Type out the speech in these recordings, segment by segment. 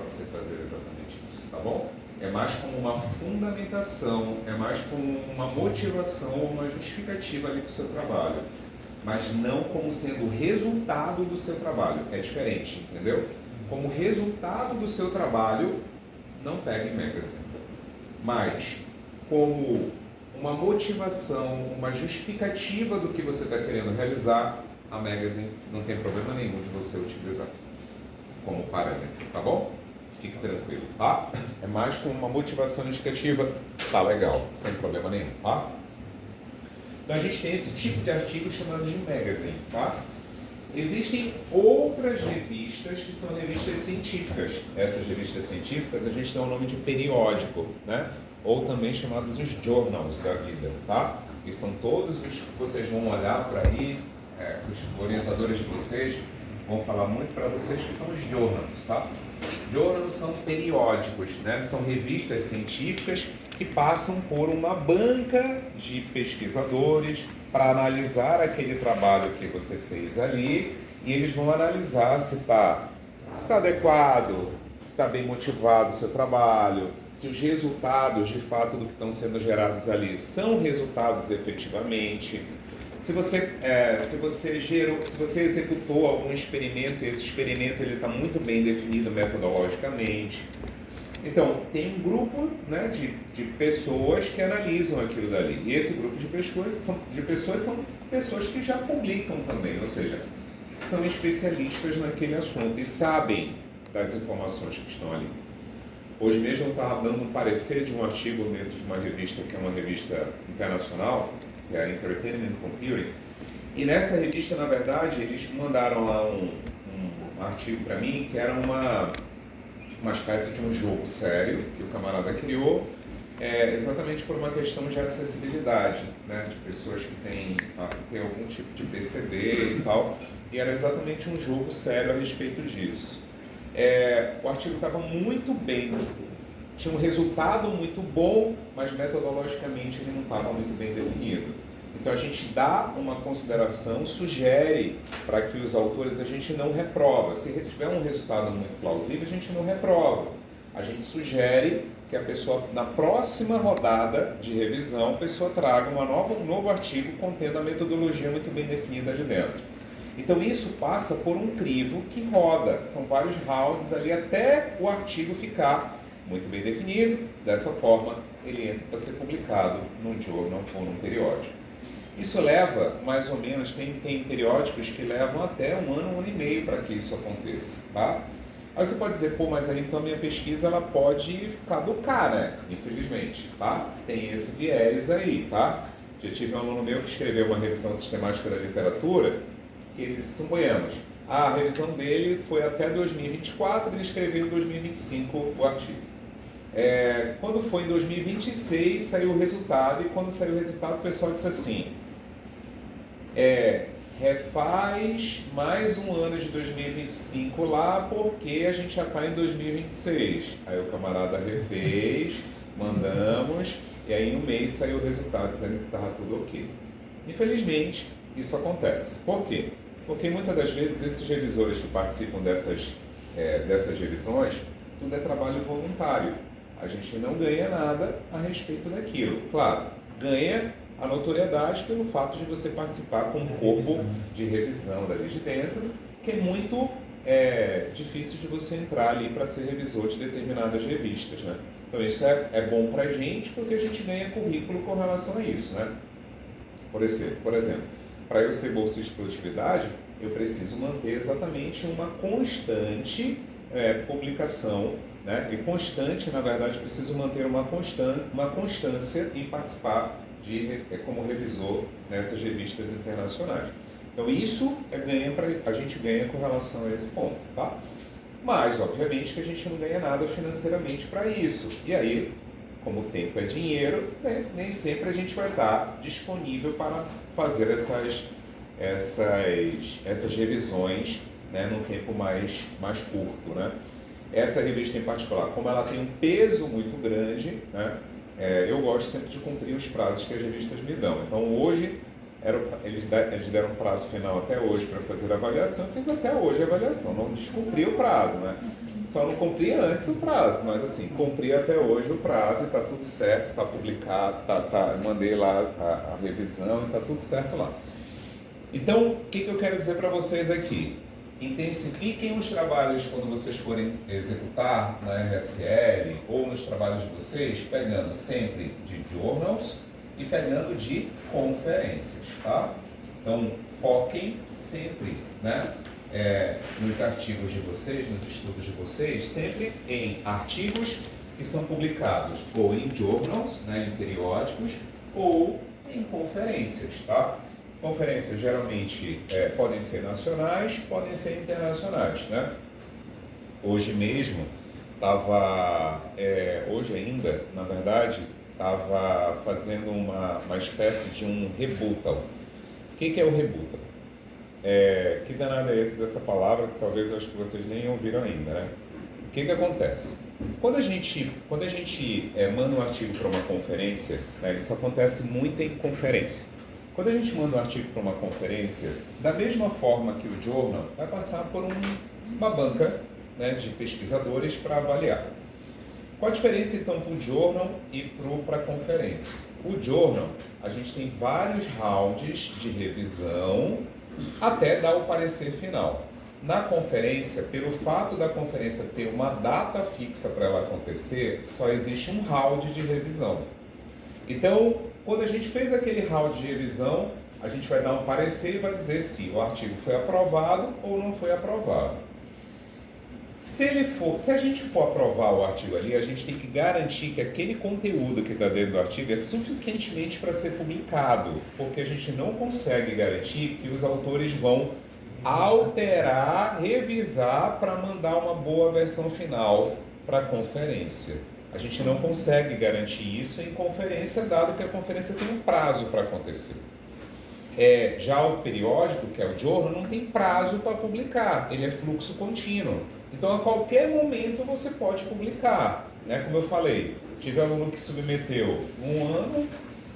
você fazer exatamente isso, tá bom? É mais como uma fundamentação, é mais como uma motivação ou uma justificativa ali para o seu trabalho, mas não como sendo o resultado do seu trabalho. É diferente, entendeu? Como resultado do seu trabalho, não pegue Magazine. Mas como uma motivação, uma justificativa do que você está querendo realizar, a Magazine não tem problema nenhum de você utilizar como parâmetro, tá bom? Fique tranquilo, tá? É mais como uma motivação justificativa, tá legal, sem problema nenhum, tá? Então a gente tem esse tipo de artigo chamado de Magazine, tá? Existem outras revistas que são revistas científicas. Essas revistas científicas a gente dá o nome de periódico, né? Ou também chamados os journals da vida, tá? Que são todos os que vocês vão olhar para aí, os orientadores de vocês vão falar muito para vocês que são os journals, tá? Journals são periódicos, né? São revistas científicas que passam por uma banca de pesquisadores para analisar aquele trabalho que você fez ali, e eles vão analisar se está adequado, se está bem motivado o seu trabalho, se os resultados de fato do que estão sendo gerados ali são resultados efetivamente, se você executou algum experimento e esse experimento ele está muito bem definido metodologicamente. Então, tem um grupo, né, de pessoas que analisam aquilo dali. E esse grupo de pessoas são pessoas que já publicam também, ou seja, são especialistas naquele assunto e sabem das informações que estão ali. Hoje mesmo eu estava dando um parecer de um artigo dentro de uma revista, que é uma revista internacional, que é a Entertainment Computing, e nessa revista, na verdade, eles mandaram lá um artigo para mim, que era uma espécie de um jogo sério que o camarada criou, exatamente por uma questão de acessibilidade, né, de pessoas que têm algum tipo de PCD e tal, e era exatamente um jogo sério a respeito disso. O artigo estava muito bem, tinha um resultado muito bom, mas metodologicamente ele não estava muito bem definido. Então a gente dá uma consideração, sugere para que os autores, a gente não reprova. Se tiver um resultado muito plausível, a gente não reprova. A gente sugere que a pessoa, na próxima rodada de revisão, a pessoa traga um novo artigo contendo a metodologia muito bem definida ali dentro. Então isso passa por um crivo que roda, são vários rounds ali até o artigo ficar muito bem definido. Dessa forma, ele entra para ser publicado num journal ou num periódico. Isso leva, mais ou menos, tem periódicos que levam até um ano e meio para que isso aconteça, tá? Aí você pode dizer, pô, mas aí então a minha pesquisa ela pode caducar, né? Infelizmente, tá? Tem esse viés aí, tá? Já tive um aluno meu que escreveu uma revisão sistemática da literatura, que eles suponhamos, a revisão dele foi até 2024, ele escreveu em 2025 o artigo. Quando foi em 2026, saiu o resultado, e quando saiu o resultado, o pessoal disse assim, refaz mais um ano de 2025 lá, porque a gente já está em 2026. Aí o camarada refez, mandamos, e aí em um mês saiu o resultado dizendo que estava tudo ok. Infelizmente, isso acontece. Por quê? Porque muitas das vezes esses revisores que participam dessas revisões, tudo é trabalho voluntário. A gente não ganha nada a respeito daquilo. Claro, ganha a notoriedade pelo fato de você participar com um corpo de revisão dali de dentro, que é muito difícil de você entrar ali para ser revisor de determinadas revistas, né? Então isso é bom para a gente, porque a gente ganha currículo com relação a isso, né? Por exemplo, para eu ser bolsista de produtividade, eu preciso manter exatamente uma constante publicação, né? E constante, na verdade, preciso manter uma constância em participar como revisor nessas revistas internacionais. Então isso a gente ganha com relação a esse ponto, tá? Mas, obviamente, que a gente não ganha nada financeiramente para isso. E aí, como o tempo é dinheiro, né, nem sempre a gente vai estar disponível para fazer essas revisões, né, num tempo mais curto, né? Essa revista em particular, como ela tem um peso muito grande, né, eu gosto sempre de cumprir os prazos que as revistas me dão. Então hoje Eles deram um prazo final até hoje para fazer a avaliação, eu fiz até hoje a avaliação, não descumpri o prazo, né? Só não cumpri antes o prazo, mas assim, cumpri até hoje o prazo e está tudo certo, está publicado, mandei lá a revisão e está tudo certo lá. Então, o que eu quero dizer para vocês aqui? Intensifiquem os trabalhos quando vocês forem executar na RSL ou nos trabalhos de vocês, pegando sempre de journals e pegando de conferências, tá? Então, foquem sempre, né, nos artigos de vocês, nos estudos de vocês, sempre em artigos que são publicados ou em journals, né, em periódicos, ou em conferências, tá? Conferências geralmente podem ser nacionais, podem ser internacionais, né? Hoje mesmo, hoje ainda, na verdade, estava fazendo uma espécie de um rebuttal. O que é o rebuttal? Que danado é esse dessa palavra que talvez eu acho que vocês nem ouviram ainda, né? O que acontece? Quando a gente manda um artigo para uma conferência, né, isso acontece muito em conferência. Quando a gente manda um artigo para uma conferência, da mesma forma que o journal, vai passar por uma banca, né, de pesquisadores para avaliar. Qual a diferença então para o journal e para a conferência? O journal, a gente tem vários rounds de revisão até dar o parecer final. Na conferência, pelo fato da conferência ter uma data fixa para ela acontecer, só existe um round de revisão. Então, quando a gente fez aquele round de revisão, a gente vai dar um parecer e vai dizer se o artigo foi aprovado ou não foi aprovado. Se a gente for aprovar o artigo ali, a gente tem que garantir que aquele conteúdo que está dentro do artigo é suficientemente para ser publicado, porque a gente não consegue garantir que os autores vão alterar, revisar para mandar uma boa versão final para a conferência. A gente não consegue garantir isso em conferência, dado que a conferência tem um prazo para acontecer. Já o periódico, que é o journal, não tem prazo para publicar, ele é fluxo contínuo. Então, a qualquer momento você pode publicar, né? Como eu falei, tive aluno que submeteu 1 ano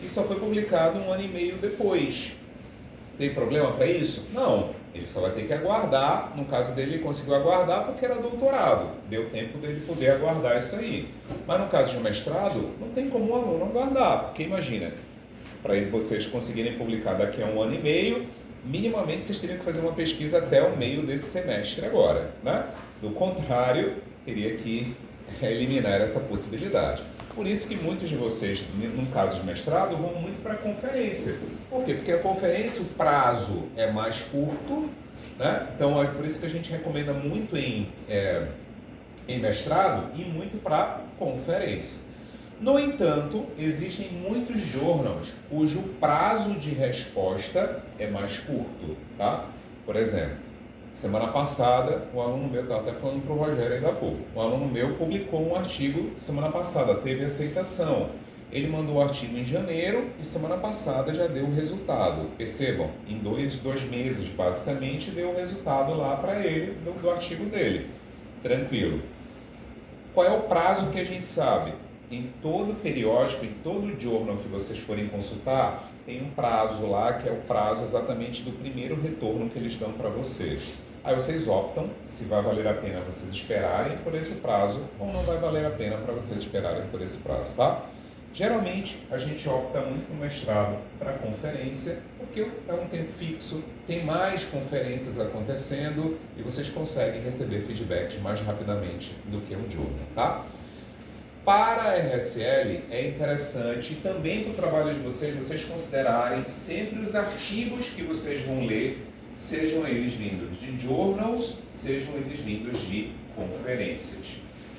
e só foi publicado 1 ano e meio depois. Tem problema para isso? Não. Ele só vai ter que aguardar. No caso dele, ele conseguiu aguardar porque era doutorado. Deu tempo dele poder aguardar isso aí. Mas no caso de um mestrado, não tem como o aluno aguardar. Porque imagina, para vocês conseguirem publicar daqui a 1 ano e meio, minimamente vocês teriam que fazer uma pesquisa até o meio desse semestre agora, né? Do contrário, teria que eliminar essa possibilidade. Por isso que muitos de vocês, no caso de mestrado, vão muito para a conferência. Por quê? Porque a conferência, o prazo é mais curto, né? Então, é por isso que a gente recomenda muito em mestrado e muito para conferência. No entanto, existem muitos journals cujo prazo de resposta é mais curto, tá? Por exemplo, semana passada, um aluno meu, estava até falando para o Rogério ainda há pouco, um aluno meu publicou um artigo semana passada, teve aceitação. Ele mandou o artigo em janeiro e semana passada já deu o resultado. Percebam, em dois meses, basicamente, deu o resultado lá para ele do artigo dele. Tranquilo. Qual é o prazo que a gente sabe? Em todo periódico, em todo journal que vocês forem consultar, tem um prazo lá, que é o prazo exatamente do primeiro retorno que eles dão para vocês. Aí vocês optam se vai valer a pena vocês esperarem por esse prazo ou não vai valer a pena para vocês esperarem por esse prazo, tá? Geralmente, a gente opta muito no mestrado para conferência, porque é um tempo fixo, tem mais conferências acontecendo e vocês conseguem receber feedbacks mais rapidamente do que o journal, tá? Para a RSL é interessante também para o trabalho de vocês considerarem sempre os artigos que vocês vão ler, sejam eles vindos de journals, sejam eles vindos de conferências.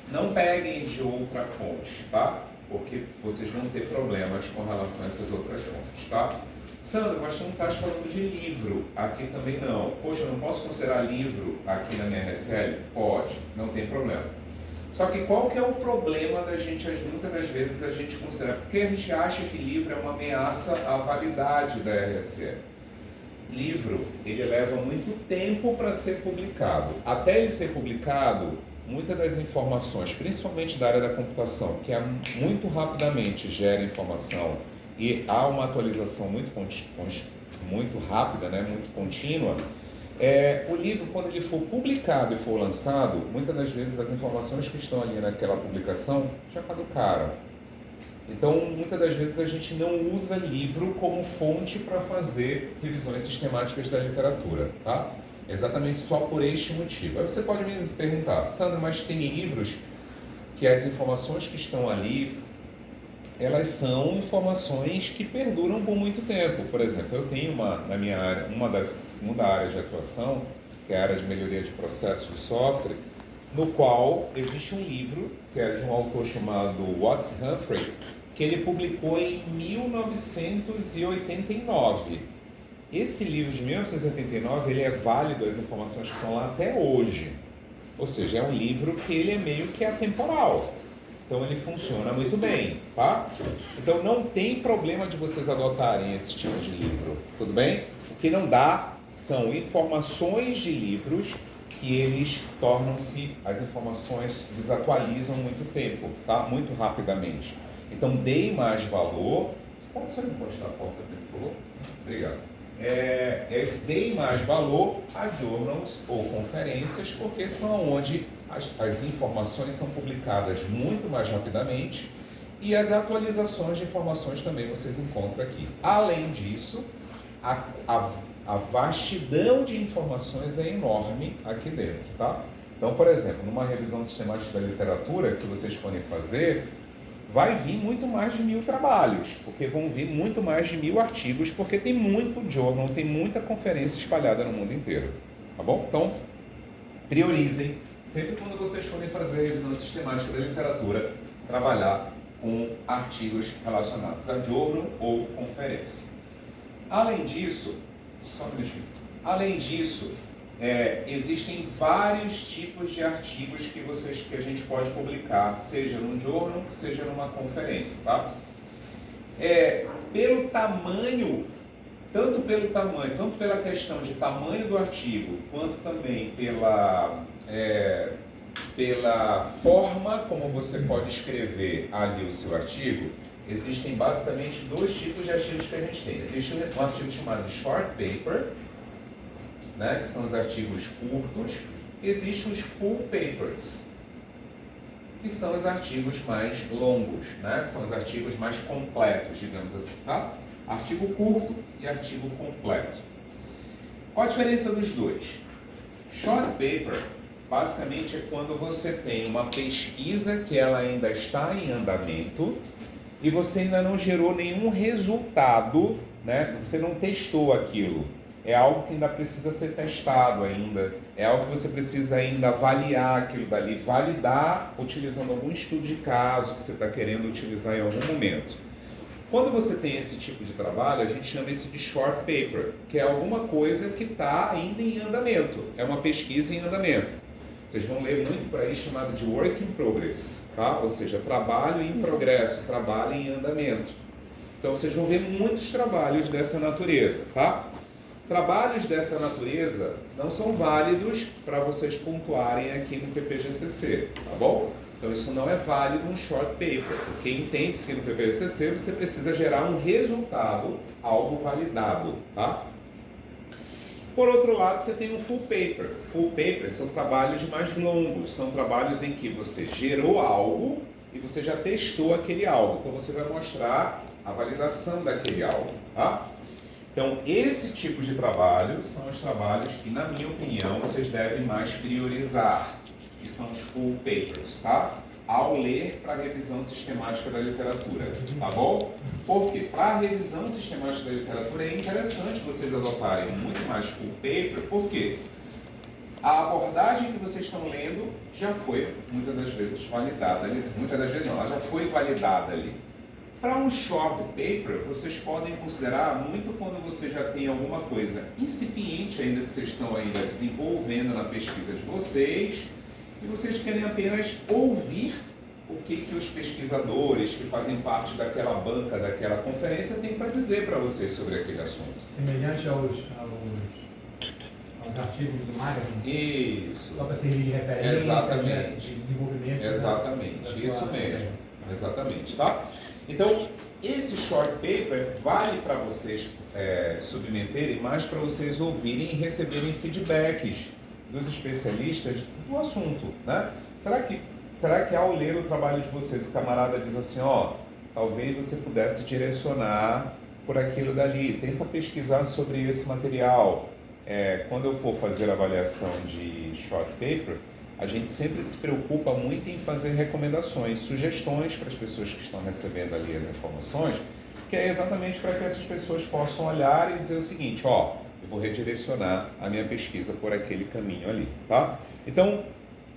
Não peguem de outra fonte, tá? Porque vocês vão ter problemas com relação a essas outras fontes, tá? Sandro, mas tu não estás falando de livro, aqui também não. Poxa, eu não posso considerar livro aqui na minha RSL? Pode, não tem problema. Só que qual que é o problema da gente, muitas das vezes a gente considera, porque a gente acha que livro é uma ameaça à validade da RSL. Livro, ele leva muito tempo para ser publicado. Até ele ser publicado, muitas das informações, principalmente da área da computação, que muito rapidamente gera informação e há uma atualização muito muito rápida, né, muito contínua, o livro, quando ele for publicado e for lançado, muitas das vezes as informações que estão ali naquela publicação já caducaram. Então, muitas das vezes a gente não usa livro como fonte para fazer revisões sistemáticas da literatura, tá? Exatamente só por este motivo. Aí você pode me perguntar, Sandra, mas tem livros que as informações que estão ali, elas são informações que perduram por muito tempo. Por exemplo, eu tenho na minha área, uma da área de atuação, que é a área de melhoria de processos de software, no qual existe um livro, que é de um autor chamado Watts Humphrey, que ele publicou em 1989. Esse livro de 1989, ele é válido, as informações que estão lá até hoje. Ou seja, é um livro que ele é meio que atemporal. Então ele funciona muito bem, tá? Então não tem problema de vocês adotarem esse tipo de livro, tudo bem? O que não dá são informações de livros que eles tornam-se, as informações desatualizam muito tempo, tá? Muito rapidamente. Então deem mais valor. Você pode só encostar a porta, por favor? Obrigado. Deem mais valor a journals ou conferências, porque são onde as informações são publicadas muito mais rapidamente e as atualizações de informações também vocês encontram aqui. Além disso, a vastidão de informações é enorme aqui dentro, tá? Então, por exemplo, numa revisão sistemática da literatura que vocês podem fazer, vai vir muito mais de 1000 trabalhos, porque vão vir muito mais de 1000 artigos, porque tem muito journal, tem muita conferência espalhada no mundo inteiro, tá bom? Então, priorizem, sempre quando vocês forem fazer a revisão sistemática da literatura, trabalhar com artigos relacionados a journal ou conferência. Além disso, existem vários tipos de artigos que a gente pode publicar, seja num journal, seja numa conferência, tá? Pelo tamanho, tanto pela questão de tamanho do artigo, quanto também pela forma como você pode escrever ali o seu artigo, existem basicamente 2 tipos de artigos que a gente tem. Existe um artigo chamado de short paper, né, que são os artigos curtos. Existem os full papers, que são os artigos mais longos, né, são os artigos mais completos, digamos assim, tá? Artigo curto e artigo completo. Qual a diferença dos dois? Short paper, basicamente, é quando você tem uma pesquisa que ela ainda está em andamento e você ainda não gerou nenhum resultado, né? Você não testou aquilo. É algo que ainda precisa ser testado ainda. É algo que você precisa ainda avaliar aquilo dali, validar utilizando algum estudo de caso que você está querendo utilizar em algum momento. Quando você tem esse tipo de trabalho, a gente chama isso de short paper, que é alguma coisa que está ainda em andamento. É uma pesquisa em andamento. Vocês vão ler muito por aí chamado de work in progress, tá? Ou seja, trabalho em progresso, trabalho em andamento. Então vocês vão ver muitos trabalhos dessa natureza, tá? Trabalhos dessa natureza não são válidos para vocês pontuarem aqui no PPGCC, tá bom? Então isso não é válido no short paper, porque entende-se que no PPGCC você precisa gerar um resultado, algo validado, tá? Por outro lado, você tem um full paper. Full paper são trabalhos mais longos, são trabalhos em que você gerou algo e você já testou aquele algo. Então você vai mostrar a validação daquele algo, tá? Então esse tipo de trabalho são os trabalhos que, na minha opinião, vocês devem mais priorizar, que são os full papers, tá? Ao ler para a revisão sistemática da literatura, tá bom? Porque para a revisão sistemática da literatura é interessante vocês adotarem muito mais full paper, porque a abordagem que vocês estão lendo já foi, muitas das vezes, validada ali. Muitas das vezes não, ela já foi validada ali. Para um short paper, vocês podem considerar muito quando você já tem alguma coisa incipiente ainda que vocês estão ainda desenvolvendo na pesquisa de vocês, e vocês querem apenas ouvir o que os pesquisadores que fazem parte daquela banca, daquela conferência, têm para dizer para vocês sobre aquele assunto. Semelhante aos artigos do Magazine? Isso. Só para servir de referência, exatamente. Né, de desenvolvimento. Exatamente, isso mesmo. Exatamente, tá? Então, esse short paper vale para vocês submeterem, mais para vocês ouvirem e receberem feedbacks dos especialistas do assunto, né? Será que ao ler o trabalho de vocês, o camarada diz assim, ó, talvez você pudesse direcionar por aquilo dali, tenta pesquisar sobre esse material. Quando eu for fazer a avaliação de short paper, a gente sempre se preocupa muito em fazer recomendações, sugestões para as pessoas que estão recebendo ali as informações, que é exatamente para que essas pessoas possam olhar e dizer o seguinte, ó, eu vou redirecionar a minha pesquisa por aquele caminho ali, tá? Então,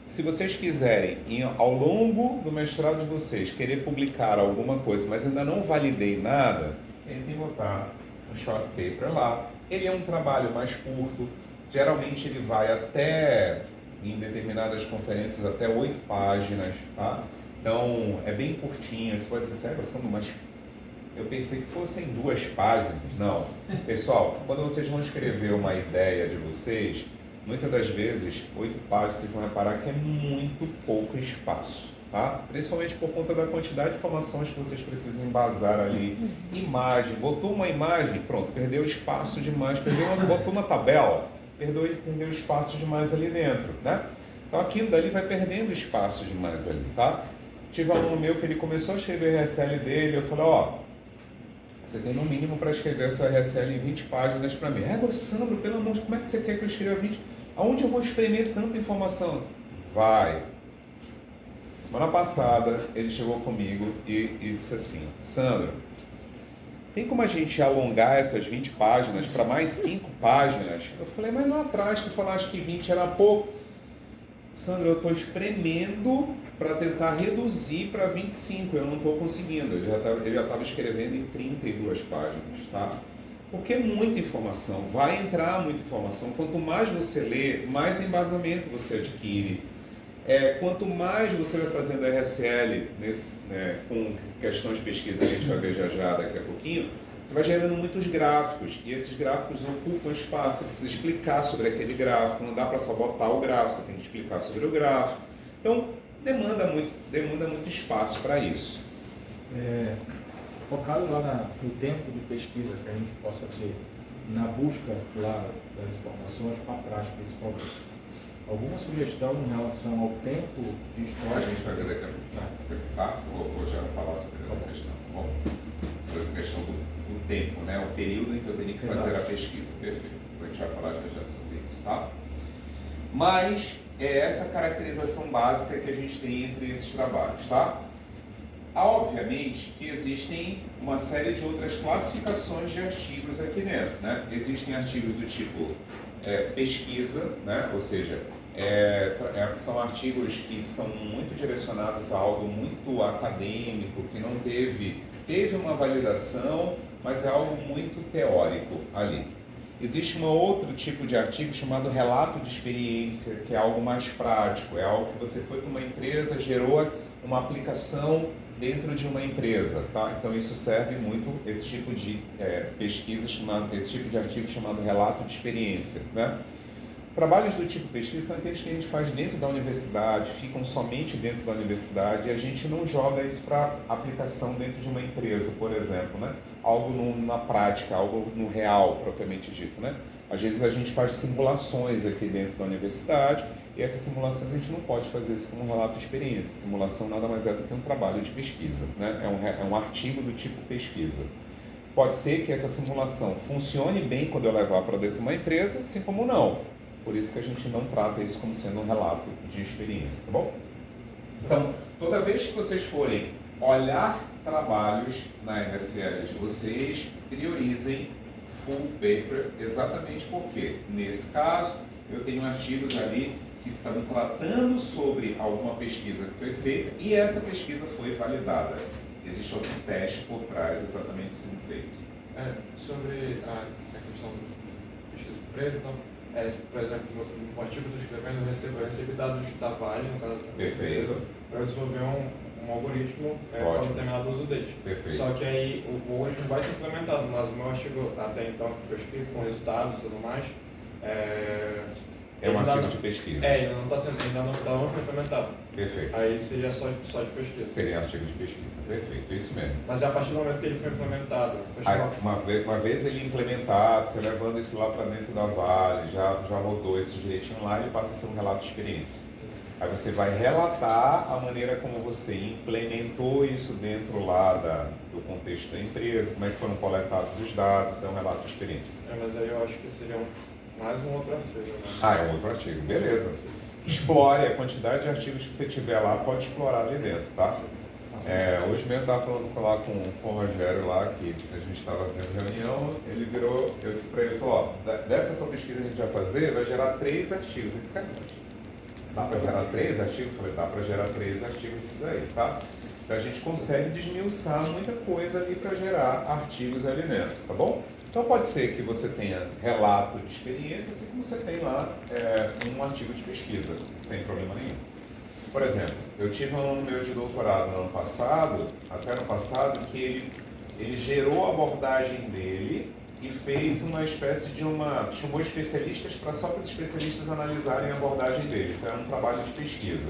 se vocês quiserem, ao longo do mestrado de vocês, querer publicar alguma coisa, mas ainda não validei nada, tentem botar um short paper lá. Ele é um trabalho mais curto, geralmente ele vai até, em determinadas conferências, até 8 páginas, tá? Então, é bem curtinho, você pode dizer, sendo mais... Eu pensei que fossem 2 páginas. Não. Pessoal, quando vocês vão escrever uma ideia de vocês, muitas das vezes, 8 páginas, vocês vão reparar que é muito pouco espaço, tá? Principalmente por conta da quantidade de informações que vocês precisam embasar ali. Imagem, botou uma imagem, pronto, perdeu espaço demais, botou uma tabela, perdeu espaço demais ali dentro, né? Então aquilo dali vai perdendo espaço demais ali, tá? Tive um aluno meu que ele começou a escrever o RSL dele, eu falei, ó, você tem no mínimo para escrever o seu RSL em 20 páginas para mim. Sandro, pelo amor de Deus, como é que você quer que eu escreva 20? Aonde eu vou espremer tanta informação? Vai. Semana passada, ele chegou comigo e disse assim, Sandro, tem como a gente alongar essas 20 páginas para mais 5 páginas? Eu falei, mas lá atrás tu falaste que 20 era pouco. Sandro, eu estou espremendo para tentar reduzir para 25, eu não estou conseguindo. Ele já estava escrevendo em 32 páginas, tá? Porque é muita informação, vai entrar muita informação. Quanto mais você lê, mais embasamento você adquire. Quanto mais você vai fazendo RSL com questões de pesquisa que a gente vai ver já daqui a pouquinho, você vai gerando muitos gráficos, e esses gráficos ocupam espaço, você precisa explicar sobre aquele gráfico, não dá para só botar o gráfico, você tem que explicar sobre o gráfico. Então, demanda muito espaço para isso. Focado lá no tempo de pesquisa que a gente possa ter, na busca lá das informações para trás, principalmente. Alguma sugestão em relação ao tempo de história? A gente vai ver daqui a pouquinho, tá? Vou já falar sobre essa questão. Bom, sobre a questão do tempo, né? O período em que eu teria que fazer a pesquisa. Perfeito. A gente vai falar já sobre isso, tá? Mas é essa caracterização básica que a gente tem entre esses trabalhos, tá? Obviamente que existem uma série de outras classificações de artigos aqui dentro, né? Existem artigos do tipo pesquisa, né? Ou seja, são artigos que são muito direcionados a algo muito acadêmico, que não teve uma validação, mas é algo muito teórico ali. Existe um outro tipo de artigo chamado relato de experiência, que é algo mais prático, é algo que você foi para uma empresa, gerou uma aplicação dentro de uma empresa, tá? Então isso serve muito, esse tipo de pesquisa, esse tipo de artigo chamado relato de experiência, né? Trabalhos do tipo pesquisa são aqueles que a gente faz dentro da universidade, ficam somente dentro da universidade e a gente não joga isso para aplicação dentro de uma empresa, por exemplo, né? Algo na prática, algo no real, propriamente dito, né? Às vezes a gente faz simulações aqui dentro da universidade e essas simulações a gente não pode fazer isso como um relato de experiência. Simulação nada mais é do que um trabalho de pesquisa, né? É um artigo do tipo pesquisa. Pode ser que essa simulação funcione bem quando eu levar para dentro de uma empresa, assim como não. Por isso que a gente não trata isso como sendo um relato de experiência, tá bom? Então, toda vez que vocês forem olhar trabalhos na RSL de vocês, priorizem full paper, exatamente porque, nesse caso, eu tenho artigos ali que estão tratando sobre alguma pesquisa que foi feita e essa pesquisa foi validada. Existe algum teste por trás exatamente sendo feito. Sobre a questão do pesquisa de preço, então, por exemplo, no artigo que eu estou escrevendo, eu recebi dados da Vale, no caso da empresa, para desenvolver um algoritmo para determinado uso deles. Perfeito. Só que aí o algoritmo vai ser implementado, mas o meu artigo até então que foi escrito com resultados e tudo mais, é um artigo de pesquisa. Ainda não foi implementado. Perfeito. Aí seria só de pesquisa. Seria artigo de pesquisa, perfeito, isso mesmo. Mas é a partir do momento que ele foi implementado. Aí, uma vez ele implementado, você levando isso lá para dentro da Vale, já rodou isso direitinho lá, ele passa a ser um relato de experiência. Aí você vai relatar a maneira como você implementou isso dentro lá do contexto da empresa, como é que foram coletados os dados, é um relato de experiência. Mas aí eu acho que seria mais um outro artigo. Né? É um outro artigo, beleza. Explore a quantidade de artigos que você tiver lá, pode explorar ali dentro, tá? Hoje mesmo estava falando lá com o Rogério lá, que a gente estava tendo reunião, ele virou, eu disse para ele, falou, dessa tua pesquisa que a gente vai fazer, vai gerar 3 artigos. Ele disse, dá para gerar 3 artigos? Eu falei, dá para gerar 3 artigos disso aí, tá? Então a gente consegue desmiuçar muita coisa ali para gerar artigos ali dentro, tá bom? Então pode ser que você tenha relato de experiência, assim como você tem lá um artigo de pesquisa, sem problema nenhum. Por exemplo, eu tive um aluno meu de doutorado no ano passado, até ano passado, que ele gerou a abordagem dele e fez uma espécie de chamou especialistas só para os especialistas analisarem a abordagem dele. Então era um trabalho de pesquisa.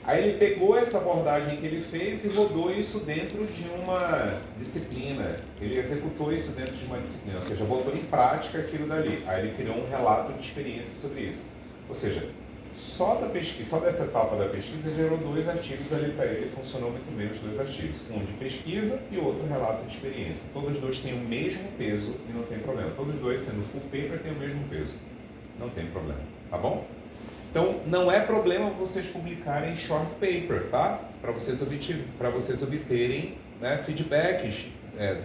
Aí ele pegou essa abordagem que ele fez e rodou isso dentro de uma disciplina. Ele executou isso dentro de uma disciplina, ou seja, botou em prática aquilo dali. Aí ele criou um relato de experiência sobre isso. Ou seja, só dessa etapa da pesquisa gerou 2 artigos ali para ele, funcionou muito bem os 2 artigos. Um de pesquisa e outro relato de experiência. Todos os 2 têm o mesmo peso e não tem problema. Todos os 2, sendo full paper, têm o mesmo peso. Não tem problema, tá bom? Então, não é problema vocês publicarem short paper, tá? Para vocês obterem, né, feedbacks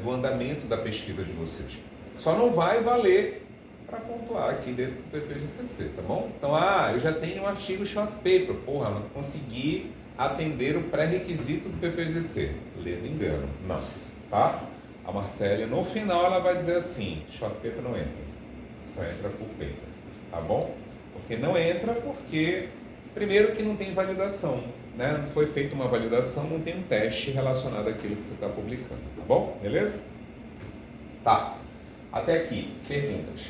do andamento da pesquisa de vocês. Só não vai valer para pontuar aqui dentro do PPGCC, tá bom? Então, eu já tenho um artigo short paper. Porra, não consegui atender o pré-requisito do PPGC. Ledo engano. Não, tá? A Marcélia, no final, ela vai dizer assim, short paper não entra. Só entra full paper, tá bom? Porque não entra porque, primeiro, que não tem validação, né? Não foi feita uma validação, não tem um teste relacionado àquilo que você está publicando, tá bom? Beleza? Tá. Até aqui, perguntas.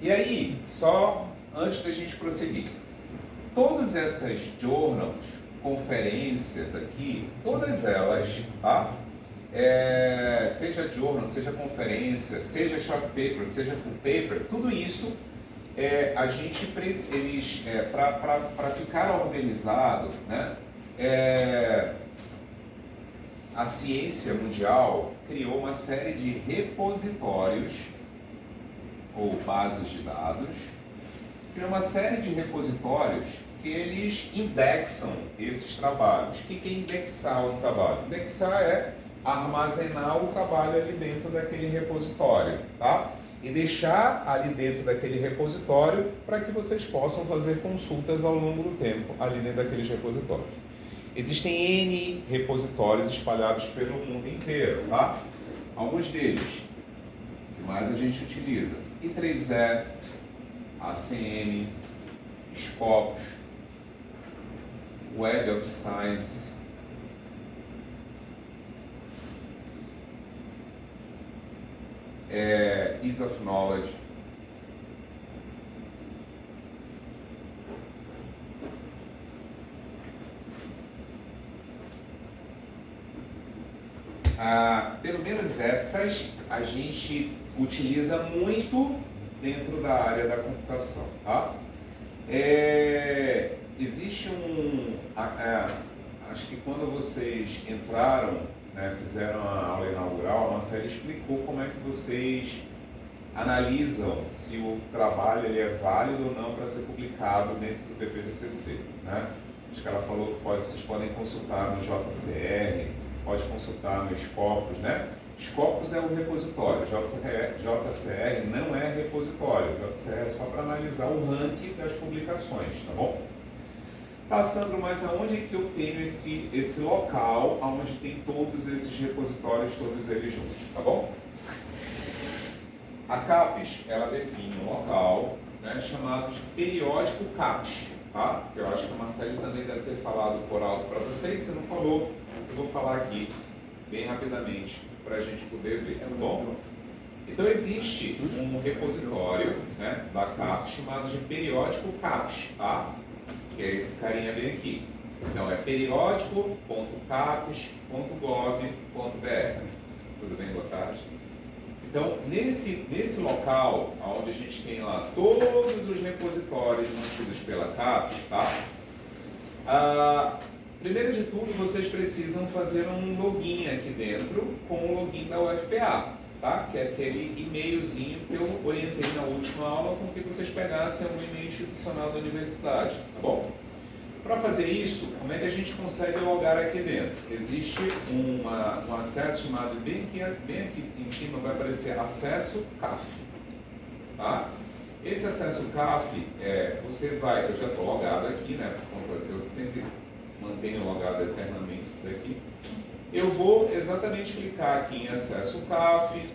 E aí, só antes da gente prosseguir, todas essas journals, conferências aqui, todas elas, tá? Seja journal, seja conferência, seja short paper, seja full paper, tudo isso a gente para ficar organizado, né? A ciência mundial criou uma série de repositórios ou bases de dados, criou uma série de repositórios que eles indexam esses trabalhos. O que é indexar um trabalho? Indexar é armazenar o trabalho ali dentro daquele repositório, tá? E deixar ali dentro daquele repositório para que vocês possam fazer consultas ao longo do tempo ali dentro daqueles repositórios. Existem N repositórios espalhados pelo mundo inteiro, tá? Alguns deles, que mais a gente utiliza, I3E, ACM, Scopus, Web of Science, Ease of Knowledge, pelo menos essas a gente utiliza muito dentro da área da computação, tá? Existe acho que quando vocês entraram, né, fizeram a aula inaugural, a Marcela explicou como é que vocês analisam se o trabalho ele é válido ou não para ser publicado dentro do PPGCC, né? Acho que ela falou que vocês podem consultar no JCR, pode consultar no Scopus, né? Scopus é o repositório, JCR não é repositório, JCR é só para analisar o ranking das publicações, tá bom? Tá, Sandro, mas aonde é que eu tenho esse local onde tem todos esses repositórios, todos eles juntos, tá bom? A CAPES, ela define um local, né, chamado de periódico CAPES, tá? Que eu acho que a Marcela também deve ter falado por alto para vocês, se não falou, eu vou falar aqui bem rapidamente para a gente poder ver, tá bom? Então existe um repositório, né, da CAPES chamado de periódico CAPES, tá? Que é esse carinha bem aqui. Então é periódico.capes.gov.br. Tudo bem, boa tarde? Então, nesse local, onde a gente tem lá todos os repositórios mantidos pela CAPES, tá? Primeiro de tudo, vocês precisam fazer um login aqui dentro com o login da UFPA, tá? Que é aquele e-mailzinho que eu orientei na última aula com que vocês pegassem um e-mail institucional da universidade, tá bom? Para fazer isso, como é que a gente consegue logar aqui dentro? Existe um acesso chamado, bem aqui em cima vai aparecer acesso CAF, tá? Esse acesso CAF, você vai, eu já estou logado aqui, né? Eu sempre mantenho logado eternamente isso daqui. Eu vou exatamente clicar aqui em acesso CAF.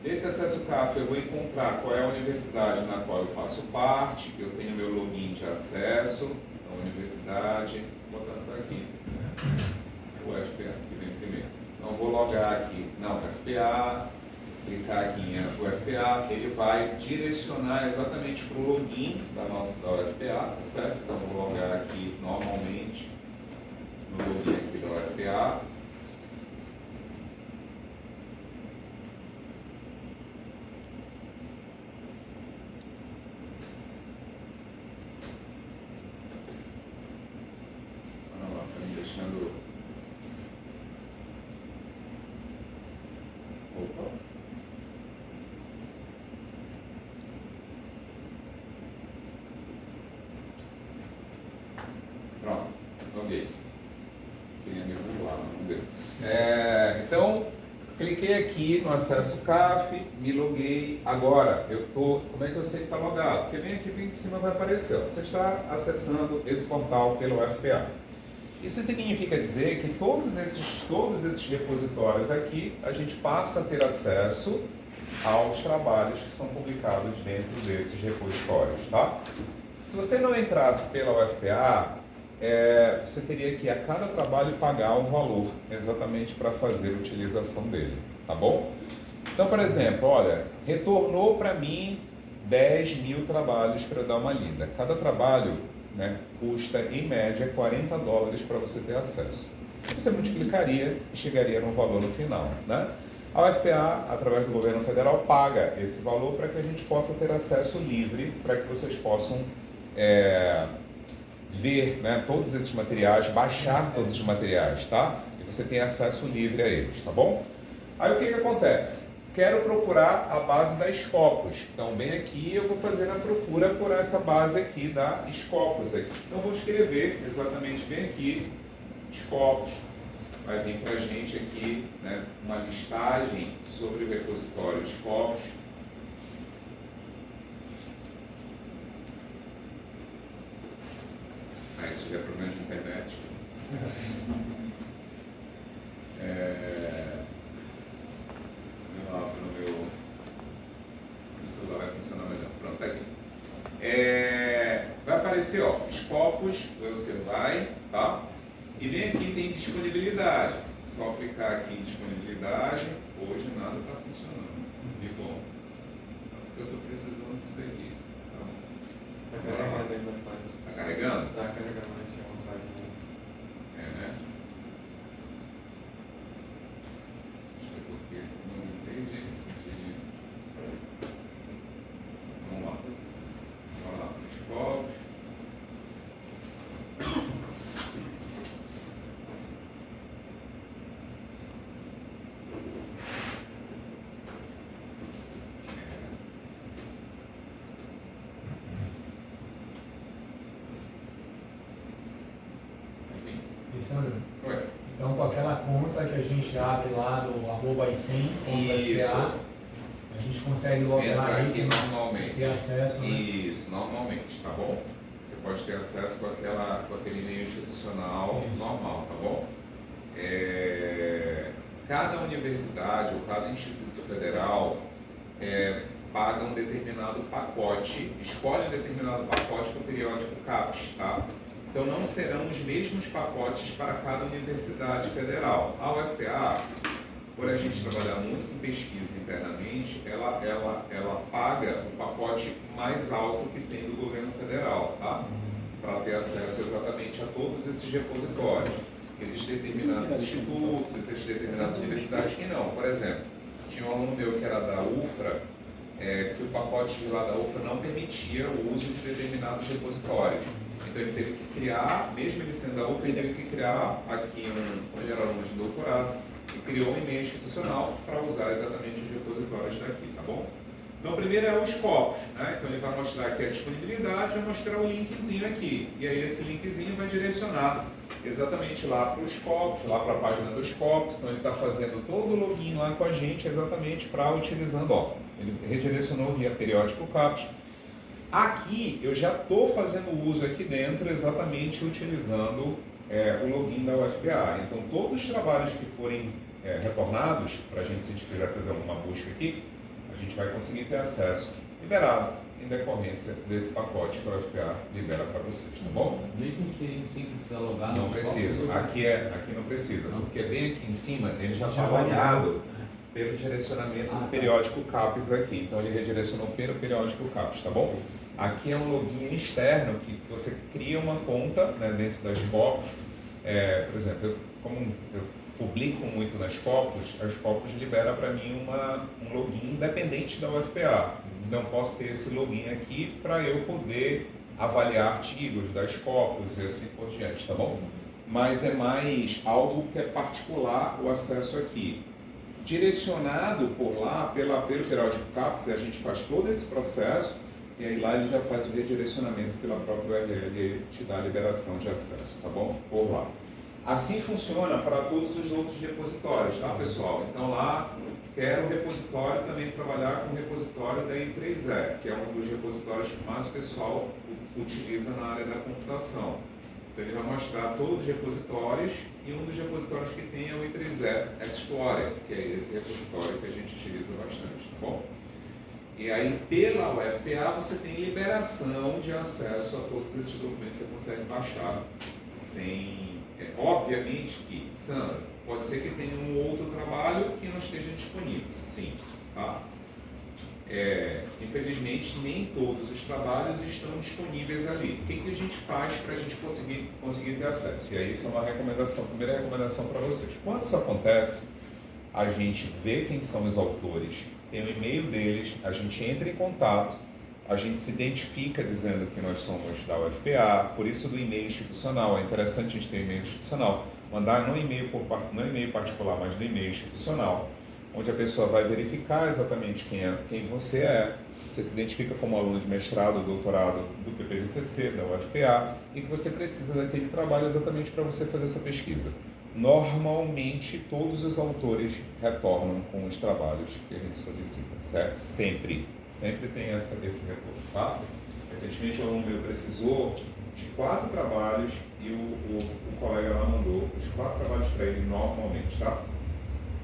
Desse acesso CAF eu vou encontrar qual é a universidade na qual eu faço parte, eu tenho meu login de acesso, a universidade, vou botar aqui, o UFPA, que vem primeiro. Então eu vou logar aqui na UFPA, clicar aqui em UFPA, ele vai direcionar exatamente para o login da UFPA, certo? Então eu vou logar aqui normalmente no login aqui da UFPA. Pronto, loguei. Queria me burlar, mas não deu. Então, cliquei aqui no acesso CAF, me loguei. Agora, como é que eu sei que está logado? Porque bem aqui em cima vai aparecer, ó, você está acessando esse portal pelo UFPA. Isso significa dizer que todos esses repositórios aqui, a gente passa a ter acesso aos trabalhos que são publicados dentro desses repositórios, tá? Se você não entrasse pela UFPA, você teria que a cada trabalho pagar um valor, exatamente para fazer a utilização dele, tá bom? Então, por exemplo, olha, retornou para mim 10 mil trabalhos para dar uma lida. Cada trabalho, né, custa em média $40 para você ter acesso. Você multiplicaria e chegaria no valor no final, né? A UFPA, através do governo federal, paga esse valor para que a gente possa ter acesso livre, para que vocês possam ver, né, todos esses materiais, baixar todos esses materiais, tá? E você tem acesso livre a eles, tá bom? Aí o que acontece? Quero procurar a base da Scopus. Então, bem aqui eu vou fazer a procura por essa base aqui da Scopus. Então, vou escrever exatamente bem aqui, Scopus. Vai vir para a gente aqui, né, uma listagem sobre o repositório Scopus. Isso já é problema de internet. No meu celular vai funcionar melhor. Pronto, tá aqui. Vai aparecer, ó, Scopus, você vai, tá? E vem aqui, tem disponibilidade. Só clicar aqui em disponibilidade. Hoje nada está funcionando. E bom, eu estou precisando disso daqui. Está carregando ainda a página. Está carregando? Está carregando esse página. Né? Deixa eu ver porque não entendi. Vamos lá. Vamos lá. Scopus. Sandro, Ué. então com aquela conta que a gente abre lá do @icem.fpa, a gente consegue logar Entra aí aqui normalmente. ter acesso, né? Isso, normalmente, tá bom? Você pode ter acesso com aquele e-mail institucional normal, tá bom? Cada universidade ou cada instituto federal paga um determinado pacote, escolhe um determinado pacote para o periódico CAPES, tá? Então não serão os mesmos pacotes para cada universidade federal. A UFPA, por a gente trabalhar muito com pesquisa internamente, ela paga o pacote mais alto que tem do governo federal, tá? Para ter acesso exatamente a todos esses repositórios. Existem determinados institutos, existem determinadas universidades que não. Por exemplo, tinha um aluno meu que era da UFRA, que o pacote de lá da UFRA não permitia o uso de determinados repositórios. Então ele teve que criar, mesmo ele sendo da UFRA, ele teve que criar aqui, quando ele era aluno de doutorado, e criou um e-mail institucional para usar exatamente os repositórios daqui, tá bom? Então, o primeiro é os Scopus, né? Então, ele vai mostrar aqui a disponibilidade, vai mostrar o linkzinho aqui. E aí, esse linkzinho vai direcionar exatamente lá para os Scopus, lá para a página dos Scopus. Então, ele está fazendo todo o login lá com a gente, exatamente para utilizando, ó. Ele redirecionou via periódico CAPS. Aqui, eu já estou fazendo uso aqui dentro, exatamente utilizando o login da UFPA. Então, todos os trabalhos que forem retornados, para a gente, se a gente quiser fazer alguma busca aqui, a gente vai conseguir ter acesso liberado em decorrência desse pacote que a UFPA libera para vocês, tá bom? Mesmo sem precisar logar Não preciso, aqui não precisa, porque bem aqui em cima ele já está avaliado pelo direcionamento do periódico CAPES aqui, então ele redirecionou pelo periódico CAPES, tá bom? Aqui é um login externo que você cria uma conta, né, dentro das Scopus, por exemplo, como eu publico muito nas Scopus, a Scopus libera para mim um login independente da UFPA. Então, posso ter esse login aqui para eu poder avaliar artigos das Scopus e assim por diante, tá bom? Mas é mais algo que é particular o acesso aqui. Direcionado por lá, pelo periódico CAPES, a gente faz todo esse processo e aí lá ele já faz o redirecionamento pela própria URL e ele te dá a liberação de acesso, tá bom? Por lá. Assim funciona para todos os outros repositórios, tá, pessoal? Então lá, quero o repositório também trabalhar com o repositório da I3E, que é um dos repositórios que mais o pessoal utiliza na área da computação. Então ele vai mostrar todos os repositórios e um dos repositórios que tem é o I3E Explorer, que é esse repositório que a gente utiliza bastante, tá bom? E aí, pela UFPA, você tem liberação de acesso a todos esses documentos, você consegue baixar sem... obviamente que, Sandra, pode ser que tenha um outro trabalho que não esteja disponível, sim, tá? Infelizmente, nem todos os trabalhos estão disponíveis ali. O que a gente faz para a gente conseguir ter acesso? E aí, isso é uma recomendação, primeira recomendação para vocês. Quando isso acontece, a gente vê quem são os autores, tem o e-mail deles, a gente entra em contato, a gente se identifica dizendo que nós somos da UFPA, por isso do e-mail institucional. É interessante a gente ter um e-mail institucional, mandar não e-mail particular, mas no e-mail institucional, onde a pessoa vai verificar exatamente quem você é, você se identifica como aluno de mestrado ou doutorado do PPGCC, da UFPA, e que você precisa daquele trabalho exatamente para você fazer essa pesquisa. Normalmente, todos os autores retornam com os trabalhos que a gente solicita, certo? Sempre tem esse retorno, tá? Recentemente, um aluno meu precisou de 4 trabalhos e o colega lá mandou os 4 trabalhos para ele normalmente, tá?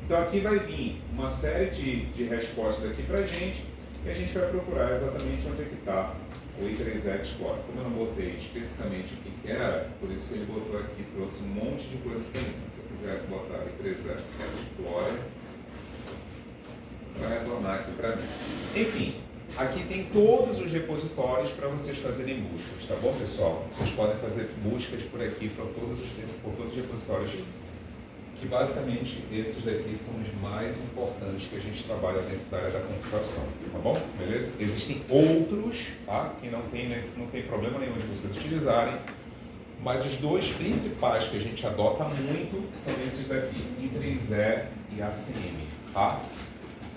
Então, aqui vai vir uma série de respostas aqui para a gente e a gente vai procurar exatamente onde é que está o I3E Explorer. Como eu não botei especificamente o que era, por isso que ele botou aqui, trouxe um monte de coisa para mim. Se eu quiser botar I3E Explorer, vai retornar aqui para mim. Enfim, aqui tem todos os repositórios para vocês fazerem buscas, tá bom, pessoal? Vocês podem fazer buscas por aqui, por todos os repositórios, que basicamente esses daqui são os mais importantes que a gente trabalha dentro da área da computação, tá bom? Beleza? Existem outros, tá? Que não tem problema nenhum de vocês utilizarem, mas os 2 principais que a gente adota muito são esses daqui, I3E e ACM, tá?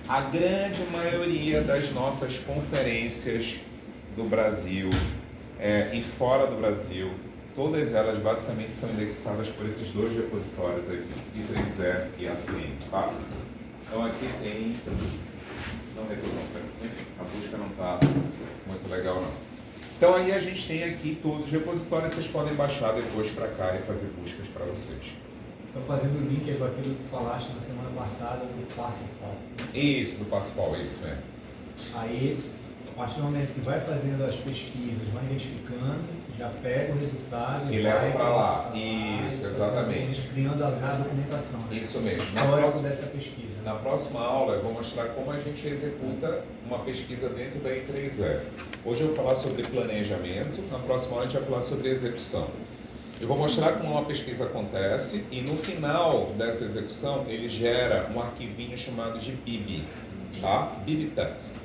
A grande maioria das nossas conferências do Brasil e fora do Brasil, todas elas basicamente são indexadas por esses 2 repositórios aqui, I3E e ACM, tá? Então aqui tem... Não retornou, a busca não está muito legal não. Então aí a gente tem aqui todos os repositórios, vocês podem baixar depois para cá e fazer buscas para vocês. Estou fazendo o link aí com aquilo que tu falaste na semana passada do Parsifal. Isso, do Parsifal, é isso mesmo. Aí, a partir do momento que vai fazendo as pesquisas, vai identificando, já pega o resultado E leva vai para lá. pra Isso, exatamente. Criando já a documentação. Né? Isso mesmo. Histórico dessa pesquisa. Na próxima aula eu vou mostrar como a gente executa uma pesquisa dentro da I3E. Hoje eu vou falar sobre planejamento, na próxima aula a gente vai falar sobre execução. Eu vou mostrar como uma pesquisa acontece e no final dessa execução ele gera um arquivinho chamado de BIB, tá? BibTeX.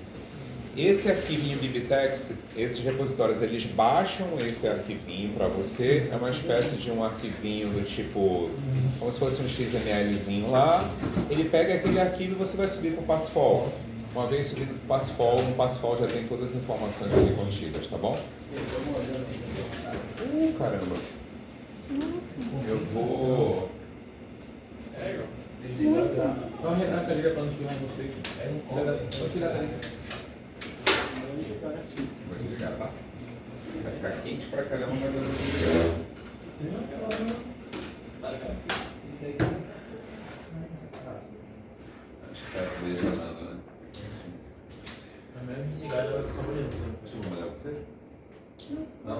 Esse arquivinho BibTeX, esses repositórios, eles baixam esse arquivinho para você, é uma espécie de um arquivinho do tipo, como se fosse um XMLzinho lá, ele pega aquele arquivo e você vai subir para o Passfol. Uma vez subido para o Passfol, no Passfol já tem todas as informações ali contidas, tá bom? Caramba! Eu vou... É, Igor. Só arredar a cadeira para não espirrar em você. Só tirar a cadeira. Vou desligar, tá? Vai ficar quente pra caramba, mas eu vou desligar. Isso aí. Acho que tá lesionando, né? A minha desligada vai ficar bonita. Deixa eu molhar pra você? Não?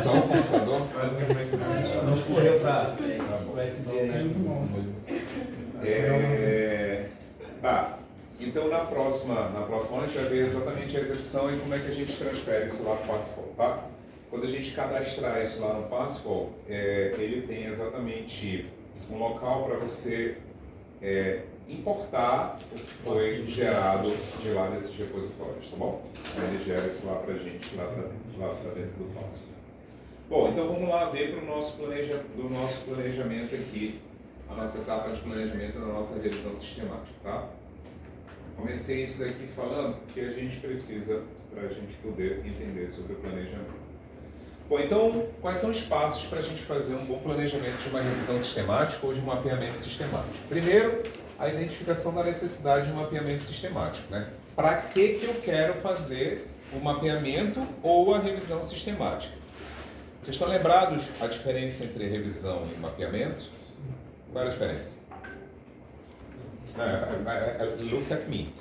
Só o computador? Basicamente, Não escorreu para Tá bom. o SD. Tá. Então na próxima aula a gente vai ver exatamente a execução e como é que a gente transfere isso lá para o Passfol, tá? Quando a gente cadastrar isso lá no Passfol, ele tem exatamente um local para você importar o que foi gerado de lá desses repositórios, tá bom? Ele gera isso lá para a gente, lá para dentro do Passfol. Bom, então vamos lá ver para o nosso planejamento aqui, a nossa etapa de planejamento da nossa revisão sistemática, tá? Comecei isso daqui falando que a gente precisa para a gente poder entender sobre o planejamento. Bom, então, quais são os passos para a gente fazer um bom planejamento de uma revisão sistemática ou de um mapeamento sistemático? Primeiro, a identificação da necessidade de um mapeamento sistemático, né? Para que eu quero fazer o mapeamento ou a revisão sistemática? Vocês estão lembrados a diferença entre revisão e mapeamento? Qual é a diferença? Look at me.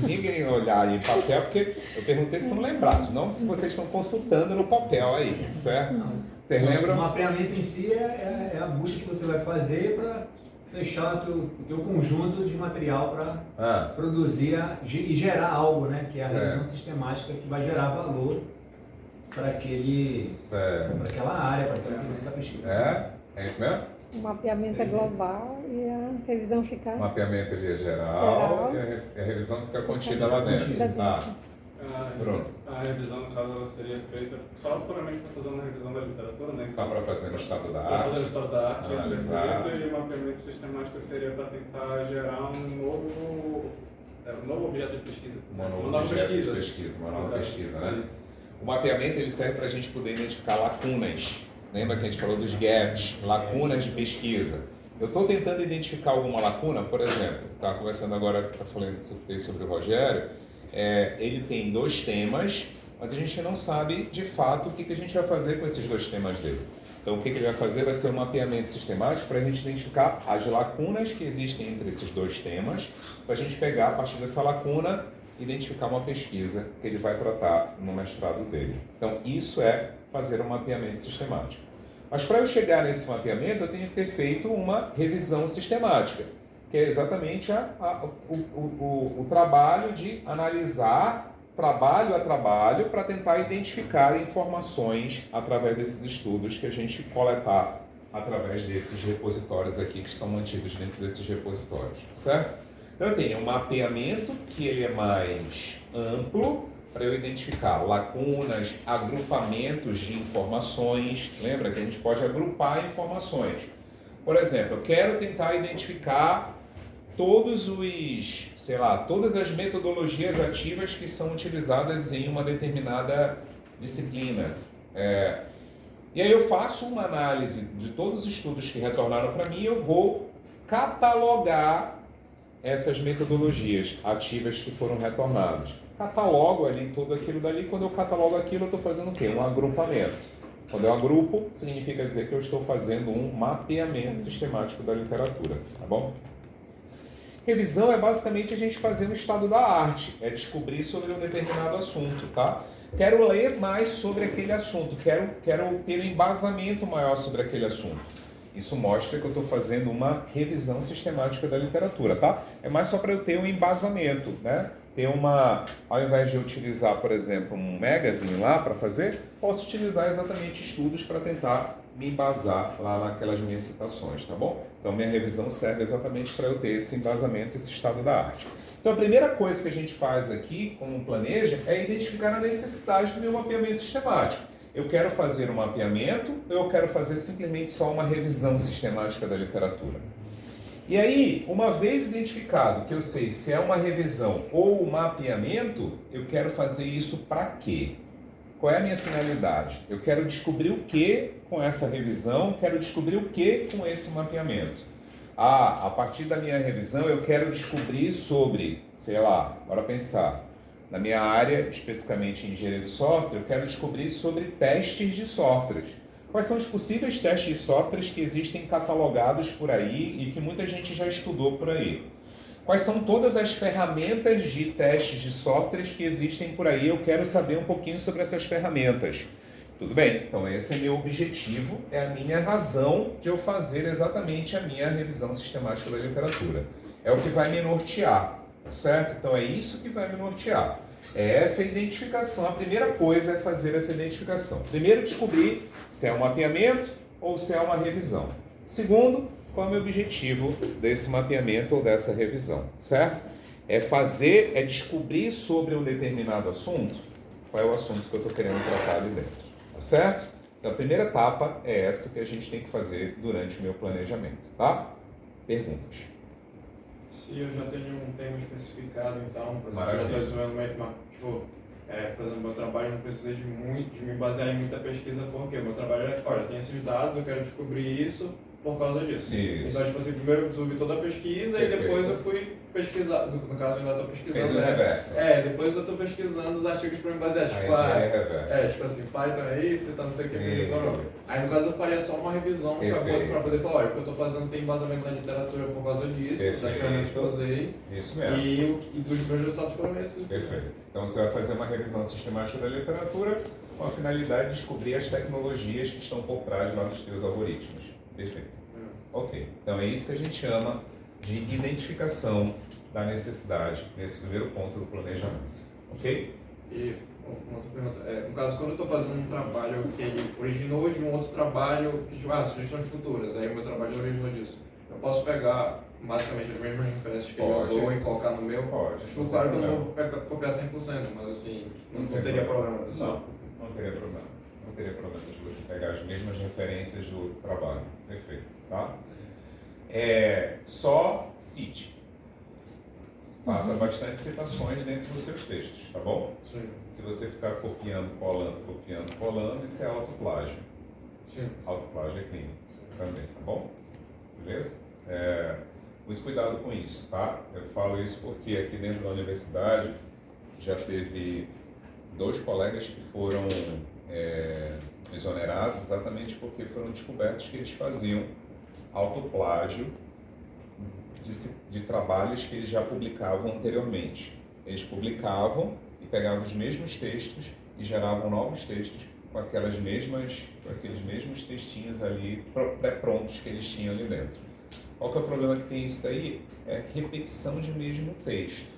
Ninguém olhar em papel, porque eu perguntei se estão lembrados, não se vocês estão consultando no papel aí, certo? Vocês lembram? O mapeamento em si é a busca que você vai fazer para fechar o teu conjunto de material para produzir e gerar algo, né? Que é a revisão sistemática que vai gerar valor para aquela área, para aquela que você está pesquisando. É isso mesmo? O mapeamento é global e a revisão fica... O mapeamento ele é geral e a revisão fica contida lá dentro. Tá. Bruno. A revisão, no caso, ela seria feita só puramente para fazer uma revisão da literatura, né? Só para fazer no estado da Para fazer arte. o estado da arte, Analisar. e o mapeamento sistemático seria para tentar gerar um novo objeto de pesquisa. Uma nova pesquisa, né? O mapeamento ele serve para a gente poder identificar lacunas. Lembra que a gente falou dos gaps, lacunas de pesquisa. Eu estou tentando identificar alguma lacuna, por exemplo, estava conversando agora, falando sobre o Rogério, ele tem 2 temas, mas a gente não sabe de fato o que a gente vai fazer com esses 2 temas dele. Então o que ele vai fazer vai ser um mapeamento sistemático para a gente identificar as lacunas que existem entre esses 2 temas, para a gente pegar a partir dessa lacuna, identificar uma pesquisa que ele vai tratar no mestrado dele. Então isso é fazer um mapeamento sistemático. Mas para eu chegar nesse mapeamento, eu tenho que ter feito uma revisão sistemática, que é exatamente o trabalho de analisar trabalho a trabalho para tentar identificar informações através desses estudos que a gente coletar através desses repositórios aqui que estão mantidos dentro desses repositórios, certo? Então eu tenho um mapeamento que ele é mais amplo, para eu identificar lacunas, agrupamentos de informações. Lembra que a gente pode agrupar informações. Por exemplo, eu quero tentar identificar todas as metodologias ativas que são utilizadas em uma determinada disciplina. E aí eu faço uma análise de todos os estudos que retornaram para mim e eu vou catalogar essas metodologias ativas que foram retornadas. Catalogo ali tudo aquilo dali. Quando eu catalogo aquilo, eu estou fazendo o quê? Um agrupamento. Quando eu agrupo, significa dizer que eu estou fazendo um mapeamento sistemático da literatura, tá bom? Revisão é basicamente a gente fazer um estado da arte, é descobrir sobre um determinado assunto, tá? Quero ler mais sobre aquele assunto, quero ter um embasamento maior sobre aquele assunto. Isso mostra que eu estou fazendo uma revisão sistemática da literatura, tá? É mais só para eu ter um embasamento, né? Ao invés de eu utilizar, por exemplo, um magazine lá para fazer, posso utilizar exatamente estudos para tentar me embasar lá naquelas minhas citações, tá bom? Então, minha revisão serve exatamente para eu ter esse embasamento, esse estado da arte. Então, a primeira coisa que a gente faz aqui, como planeja, é identificar a necessidade do meu mapeamento sistemático. Eu quero fazer um mapeamento ou eu quero fazer simplesmente só uma revisão sistemática da literatura? E aí, uma vez identificado que eu sei se é uma revisão ou um mapeamento, eu quero fazer isso para quê? Qual é a minha finalidade? Eu quero descobrir o que com essa revisão, quero descobrir o que com esse mapeamento. A partir da minha revisão eu quero descobrir sobre, sei lá, bora pensar, na minha área, especificamente em engenharia de software, eu quero descobrir sobre testes de softwares. Quais são os possíveis testes de softwares que existem catalogados por aí e que muita gente já estudou por aí? Quais são todas as ferramentas de testes de softwares que existem por aí? Eu quero saber um pouquinho sobre essas ferramentas. Tudo bem? Então esse é meu objetivo, é a minha razão de eu fazer exatamente a minha revisão sistemática da literatura. É o que vai me nortear, certo? Então é isso que vai me nortear. É essa identificação. A primeira coisa é fazer essa identificação. Primeiro, descobrir se é um mapeamento ou se é uma revisão. Segundo, qual é o meu objetivo desse mapeamento ou dessa revisão, certo? É descobrir sobre um determinado assunto, qual é o assunto que eu estou querendo tratar ali dentro, tá certo? Então, a primeira etapa é essa que a gente tem que fazer durante o meu planejamento, tá? Perguntas? Se eu já tenho um tema especificado, então, por exemplo, eu já estou desenvolvendo por exemplo, meu trabalho não precisa de me basear em muita pesquisa, porque meu trabalho é, olha, eu tenho esses dados, eu quero descobrir isso por causa disso. Isso. Então, tipo assim, primeiro eu desenvolvi toda a pesquisa. Perfeito. E depois eu fui pesquisar, no caso eu ainda estou pesquisando. Fez o reverso. Depois eu estou pesquisando os artigos para me basear, tipo assim, Python é isso, tá não sei o que. Aí no caso eu faria só uma revisão para poder falar, olha, o que eu estou fazendo tem embasamento na literatura por causa disso, das ferramentas que eu usei. Isso mesmo. E dos meus resultados foram esses. Perfeito. Então você vai fazer uma revisão sistemática da literatura com a finalidade de descobrir as tecnologias que estão por trás lá dos teus algoritmos. Perfeito. Ok. Então é isso que a gente chama de identificação da necessidade nesse primeiro ponto do planejamento. Ok? E uma outra pergunta. No caso, quando eu estou fazendo um trabalho que ele originou de um outro trabalho, que tipo, sugestões futuras, aí o meu trabalho originou disso. Eu posso pegar basicamente as mesmas referências que ele usou e colocar no meu? Pode. Claro que eu não vou copiar 100%, mas assim, não teria problema, pessoal. Não teria problema. Não teria problema de você pegar as mesmas referências do trabalho. Perfeito. Tá? Só cite. Faça bastante citações dentro dos seus textos, tá bom? Sim. Se você ficar copiando, colando, isso é autoplágio. Sim. Autoplágio é crime também, tá bom? Beleza? Muito cuidado com isso, tá? Eu falo isso porque aqui dentro da universidade já teve 2 colegas que foram exonerados exatamente porque foram descobertos que eles faziam autoplágio de trabalhos que eles já publicavam anteriormente. Eles publicavam e pegavam os mesmos textos e geravam novos textos com aqueles mesmos textinhos ali pré-prontos que eles tinham ali dentro. Qual que é o problema que tem isso daí? É repetição de mesmo texto.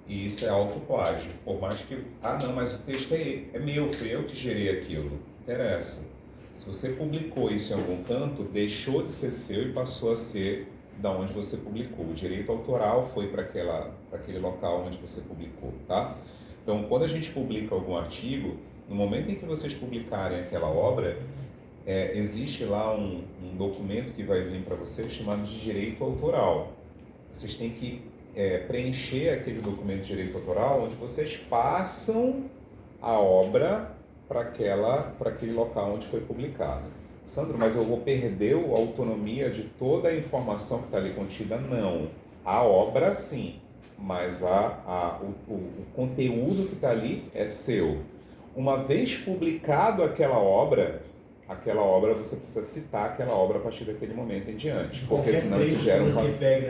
E isso é autoplágio. Por mais que, não, mas o texto é meu, foi eu que gerei aquilo. Não interessa. Se você publicou isso em algum canto, deixou de ser seu e passou a ser da onde você publicou. O direito autoral foi para aquele local onde você publicou, tá? Então, quando a gente publica algum artigo, no momento em que vocês publicarem aquela obra, existe lá um documento que vai vir para vocês chamado de direito autoral. Vocês têm que preencher aquele documento de direito autoral onde vocês passam a obra para aquele local onde foi publicado. Sandro, mas eu vou perder a autonomia de toda a informação que está ali contida? Não. A obra, sim, mas o conteúdo que está ali é seu. Uma vez publicado aquela obra, aquela obra, você precisa citar aquela obra a partir daquele momento em diante. Porque Qualquer senão isso gera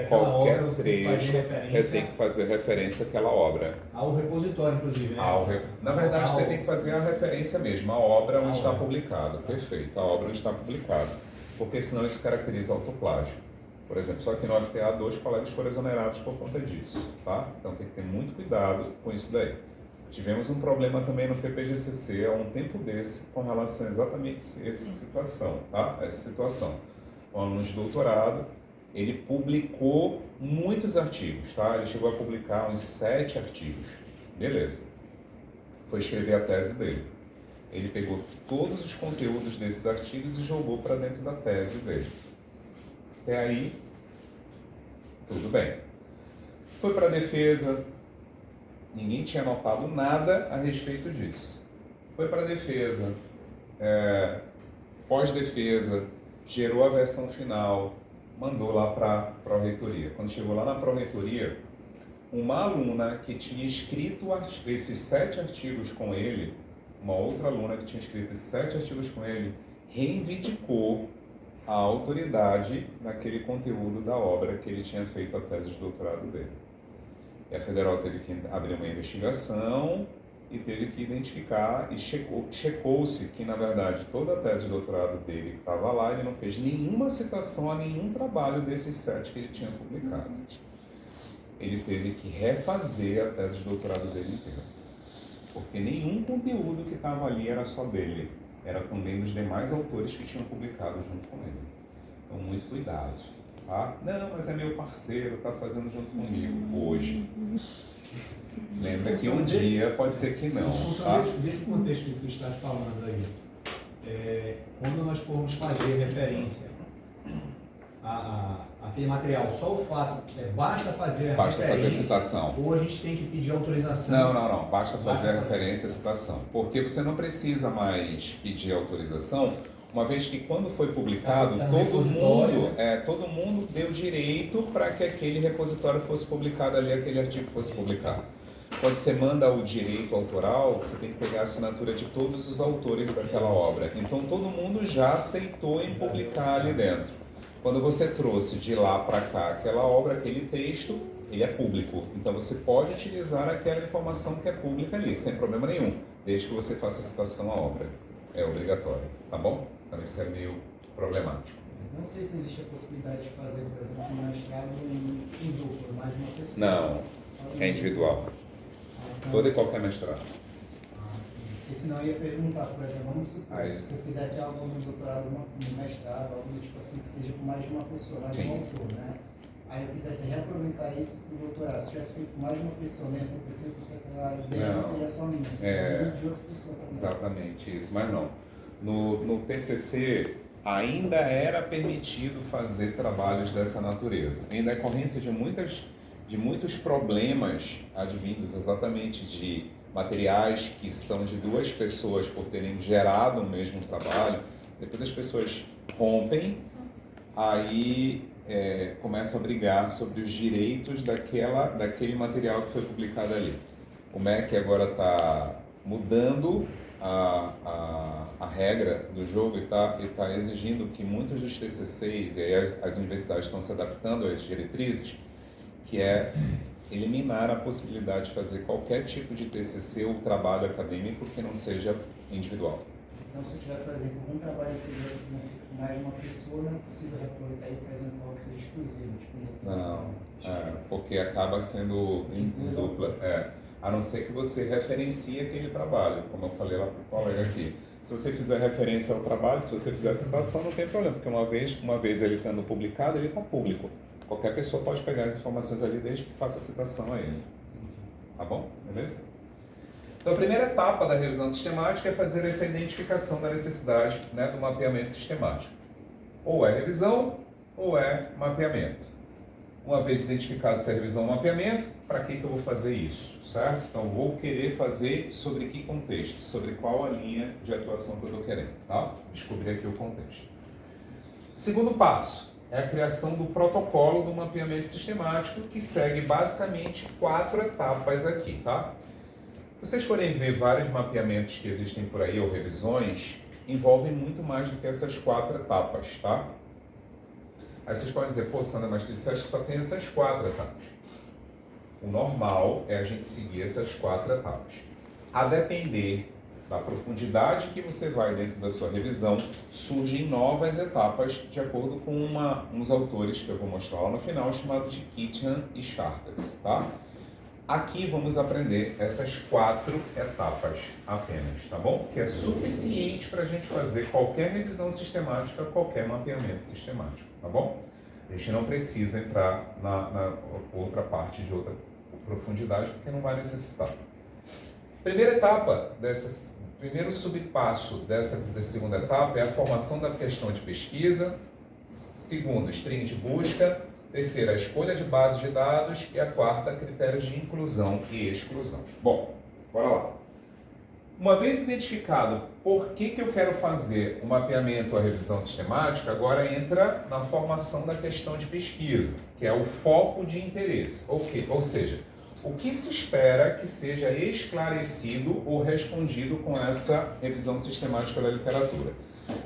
qualquer trecho, você tem que fazer referência àquela obra. Ao repositório, inclusive, né? Na verdade, você tem que fazer a referência mesmo, a obra onde está publicado. Perfeito, a obra onde está publicado. Porque senão isso caracteriza autoplágio. Por exemplo, só que no FTA, 2 colegas foram exonerados por conta disso, tá? Então tem que ter muito cuidado com isso daí. Tivemos um problema também no PPGCC há um tempo desse com relação a exatamente essa situação, tá? Essa situação. Um aluno de doutorado, ele publicou muitos artigos, tá? Ele chegou a publicar uns 7 artigos. Beleza. Foi escrever a tese dele. Ele pegou todos os conteúdos desses artigos e jogou para dentro da tese dele. Até aí, tudo bem. Foi para a defesa. Ninguém tinha notado nada a respeito disso. Foi para a defesa, pós-defesa, gerou a versão final, mandou lá para a pró-reitoria. Quando chegou lá na pró-reitoria, uma aluna que tinha escrito esses 7 artigos com ele, uma outra aluna que tinha escrito esses 7 artigos com ele, reivindicou a autoridade naquele conteúdo da obra que ele tinha feito a tese de doutorado dele. E a Federal teve que abrir uma investigação e teve que identificar e checou-se que, na verdade, toda a tese de doutorado dele que estava lá, ele não fez nenhuma citação a nenhum trabalho desses 7 que ele tinha publicado. Ele teve que refazer a tese de doutorado dele inteira. Porque nenhum conteúdo que estava ali era só dele, era também dos demais autores que tinham publicado junto com ele. Então, muito cuidado. Ah, não, mas é meu parceiro, está fazendo junto comigo hoje. Lembra que um dia pode ser que não. Em função tá? desse contexto que tu estás falando aí, quando nós formos fazer referência àquele material, só o fato, basta fazer a referência, fazer a citação. Ou a gente tem que pedir autorização? Não. Basta fazer a referência à citação. Porque você não precisa mais pedir autorização, uma vez que quando foi publicado, todo mundo deu direito para que aquele repositório fosse publicado ali, aquele artigo fosse publicado. Quando você manda o direito autoral, você tem que pegar a assinatura de todos os autores daquela obra. Então todo mundo já aceitou em publicar ali dentro. Quando você trouxe de lá para cá aquela obra, aquele texto, ele é público. Então você pode utilizar aquela informação que é pública ali, sem problema nenhum, desde que você faça a citação à obra. É obrigatório, tá bom? Então isso é meio problemático. Não sei se existe a possibilidade de fazer, por exemplo, um mestrado em duplo, mais de uma pessoa. Não, é individual. Todo e qualquer mestrado. E senão eu ia perguntar, por exemplo, vamos supor, se eu fizesse algo no doutorado, no mestrado, algo do tipo assim, que seja com mais de uma pessoa, mais de um autor, né? Aí eu quisesse reaproveitar isso para o doutorado. Se tivesse feito com mais de uma pessoa nessa pessoa, aquela ideia não seria só minha, seria de outra pessoa também. Exatamente isso, mas não. No TCC ainda era permitido fazer trabalhos dessa natureza, em decorrência de muitos problemas advindos exatamente de materiais que são de 2 pessoas por terem gerado o mesmo trabalho. Depois as pessoas rompem, aí começam a brigar sobre os direitos daquele material que foi publicado ali. O MEC agora está mudando a regra do jogo e está exigindo que muitos dos TCCs, e aí as universidades estão se adaptando às diretrizes, que é eliminar a possibilidade de fazer qualquer tipo de TCC ou trabalho acadêmico que não seja individual. Então, se eu tiver, por exemplo, um trabalho que com mais de uma pessoa, não é possível reaproveitar aí, por exemplo, algo que seja exclusivo. Tipo, não, porque acaba sendo em dupla. A não ser que você referencie aquele trabalho, como eu falei lá para o colega aqui. Se você fizer referência ao trabalho, se você fizer citação, não tem problema, porque uma vez ele estando publicado, ele está público. Qualquer pessoa pode pegar as informações ali desde que faça a citação a ele. Tá bom? Beleza? Então, a primeira etapa da revisão sistemática é fazer essa identificação da necessidade, né, do mapeamento sistemático. Ou é revisão, ou é mapeamento. Uma vez identificado se é revisão ou mapeamento, para que eu vou fazer isso, certo? Então, vou querer fazer sobre que contexto, sobre qual a linha de atuação que eu estou querendo, tá? Descobrir aqui o contexto. O segundo passo é a criação do protocolo do mapeamento sistemático, que segue basicamente 4 etapas aqui, tá? Se vocês forem ver vários mapeamentos que existem por aí, ou revisões, envolve muito mais do que essas 4 etapas, tá? Aí vocês podem dizer, pô, Sandra, mas tu disseste que só tem essas 4 etapas. O normal é a gente seguir essas 4 etapas. A depender da profundidade que você vai dentro da sua revisão, surgem novas etapas de acordo com uns autores que eu vou mostrar lá no final, chamados de Kittian e Chartas, tá? Aqui vamos aprender essas 4 etapas apenas, tá bom? Que é suficiente para a gente fazer qualquer revisão sistemática, qualquer mapeamento sistemático, tá bom? A gente não precisa entrar na outra parte de outra profundidade, porque não vai necessitar. Primeira etapa, primeiro subpasso dessa segunda etapa é a formação da questão de pesquisa. Segundo, string de busca. Terceira, a escolha de bases de dados. E a quarta, critérios de inclusão e exclusão. Bom, bora lá. Uma vez identificado por que eu quero fazer o mapeamento ou a revisão sistemática, agora entra na formação da questão de pesquisa, que é o foco de interesse. Ou seja, o que se espera que seja esclarecido ou respondido com essa revisão sistemática da literatura.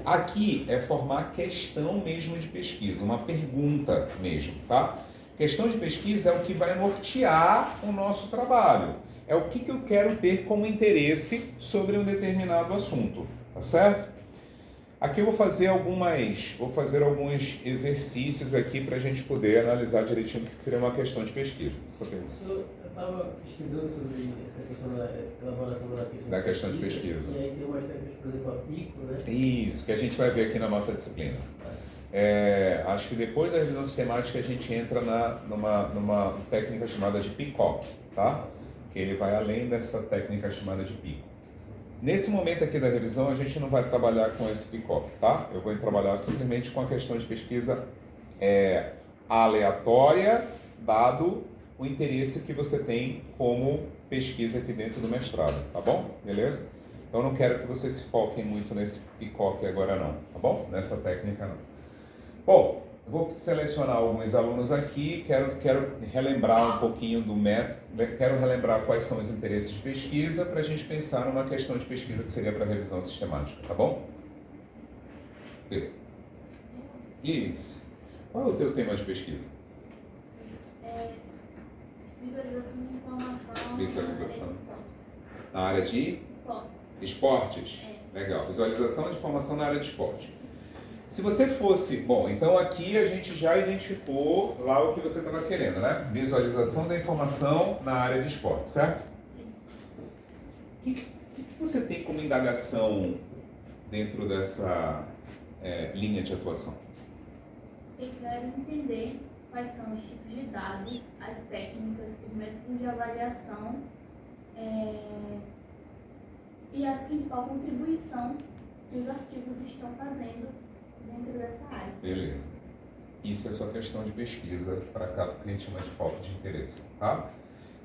Aqui é formar questão mesmo de pesquisa, uma pergunta mesmo, tá? Questão de pesquisa é o que vai nortear o nosso trabalho. É o que eu quero ter como interesse sobre um determinado assunto, tá certo? Aqui eu vou fazer alguns exercícios aqui para a gente poder analisar direitinho o que seria uma questão de pesquisa. Eu estava pesquisando sobre essa questão da elaboração da questão de pesquisa. E aí tem umas técnicas, por exemplo, a PICO, né? Isso, que a gente vai ver aqui na nossa disciplina. Acho que depois da revisão sistemática a gente entra numa técnica chamada de PICOC, tá? Que ele vai além dessa técnica chamada de PICO. Nesse momento aqui da revisão, a gente não vai trabalhar com esse PICOC, tá? Eu vou trabalhar simplesmente com a questão de pesquisa aleatória, dado o interesse que você tem como pesquisa aqui dentro do mestrado, tá bom? Beleza? Então, eu não quero que vocês se foquem muito nesse PICOC agora não, tá bom? Nessa técnica não. Bom, eu vou selecionar alguns alunos aqui, quero relembrar um pouquinho do método, quero relembrar quais são os interesses de pesquisa para a gente pensar numa questão de pesquisa que seria para revisão sistemática, tá bom? Isso. Qual é o teu tema de pesquisa? Visualização de informação. Visualização. Na área de? Esportes. Esportes? Legal. Visualização de informação na área de esporte. Se você fosse... Bom, então aqui a gente já identificou lá o que você estava querendo, né? Visualização da informação na área de esporte, certo? Sim. O que você tem como indagação dentro dessa linha de atuação? Eu quero entender quais são os tipos de dados, as técnicas, os métodos de avaliação e a principal contribuição que os artigos estão fazendo dentro dessa área. Beleza. Isso é sua questão de pesquisa para cá, que a gente chama de foco de interesse, tá?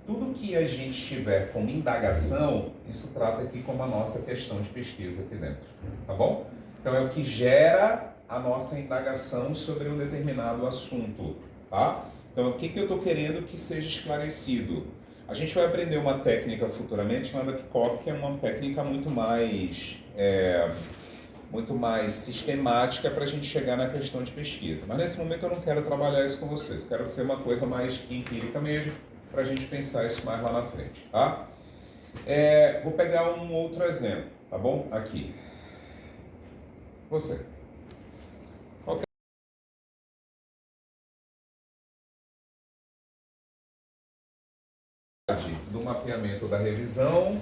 Tudo que a gente tiver como indagação, isso trata aqui como a nossa questão de pesquisa aqui dentro, tá bom? Então é o que gera a nossa indagação sobre um determinado assunto, tá? Então o que eu estou querendo que seja esclarecido? A gente vai aprender uma técnica futuramente chamada PICOC, que é uma técnica muito mais sistemática para a gente chegar na questão de pesquisa. Mas nesse momento eu não quero trabalhar isso com vocês, eu quero ser uma coisa mais empírica mesmo, para a gente pensar isso mais lá na frente, tá? Vou pegar um outro exemplo, tá bom? Aqui. Você. Qual que é do mapeamento da revisão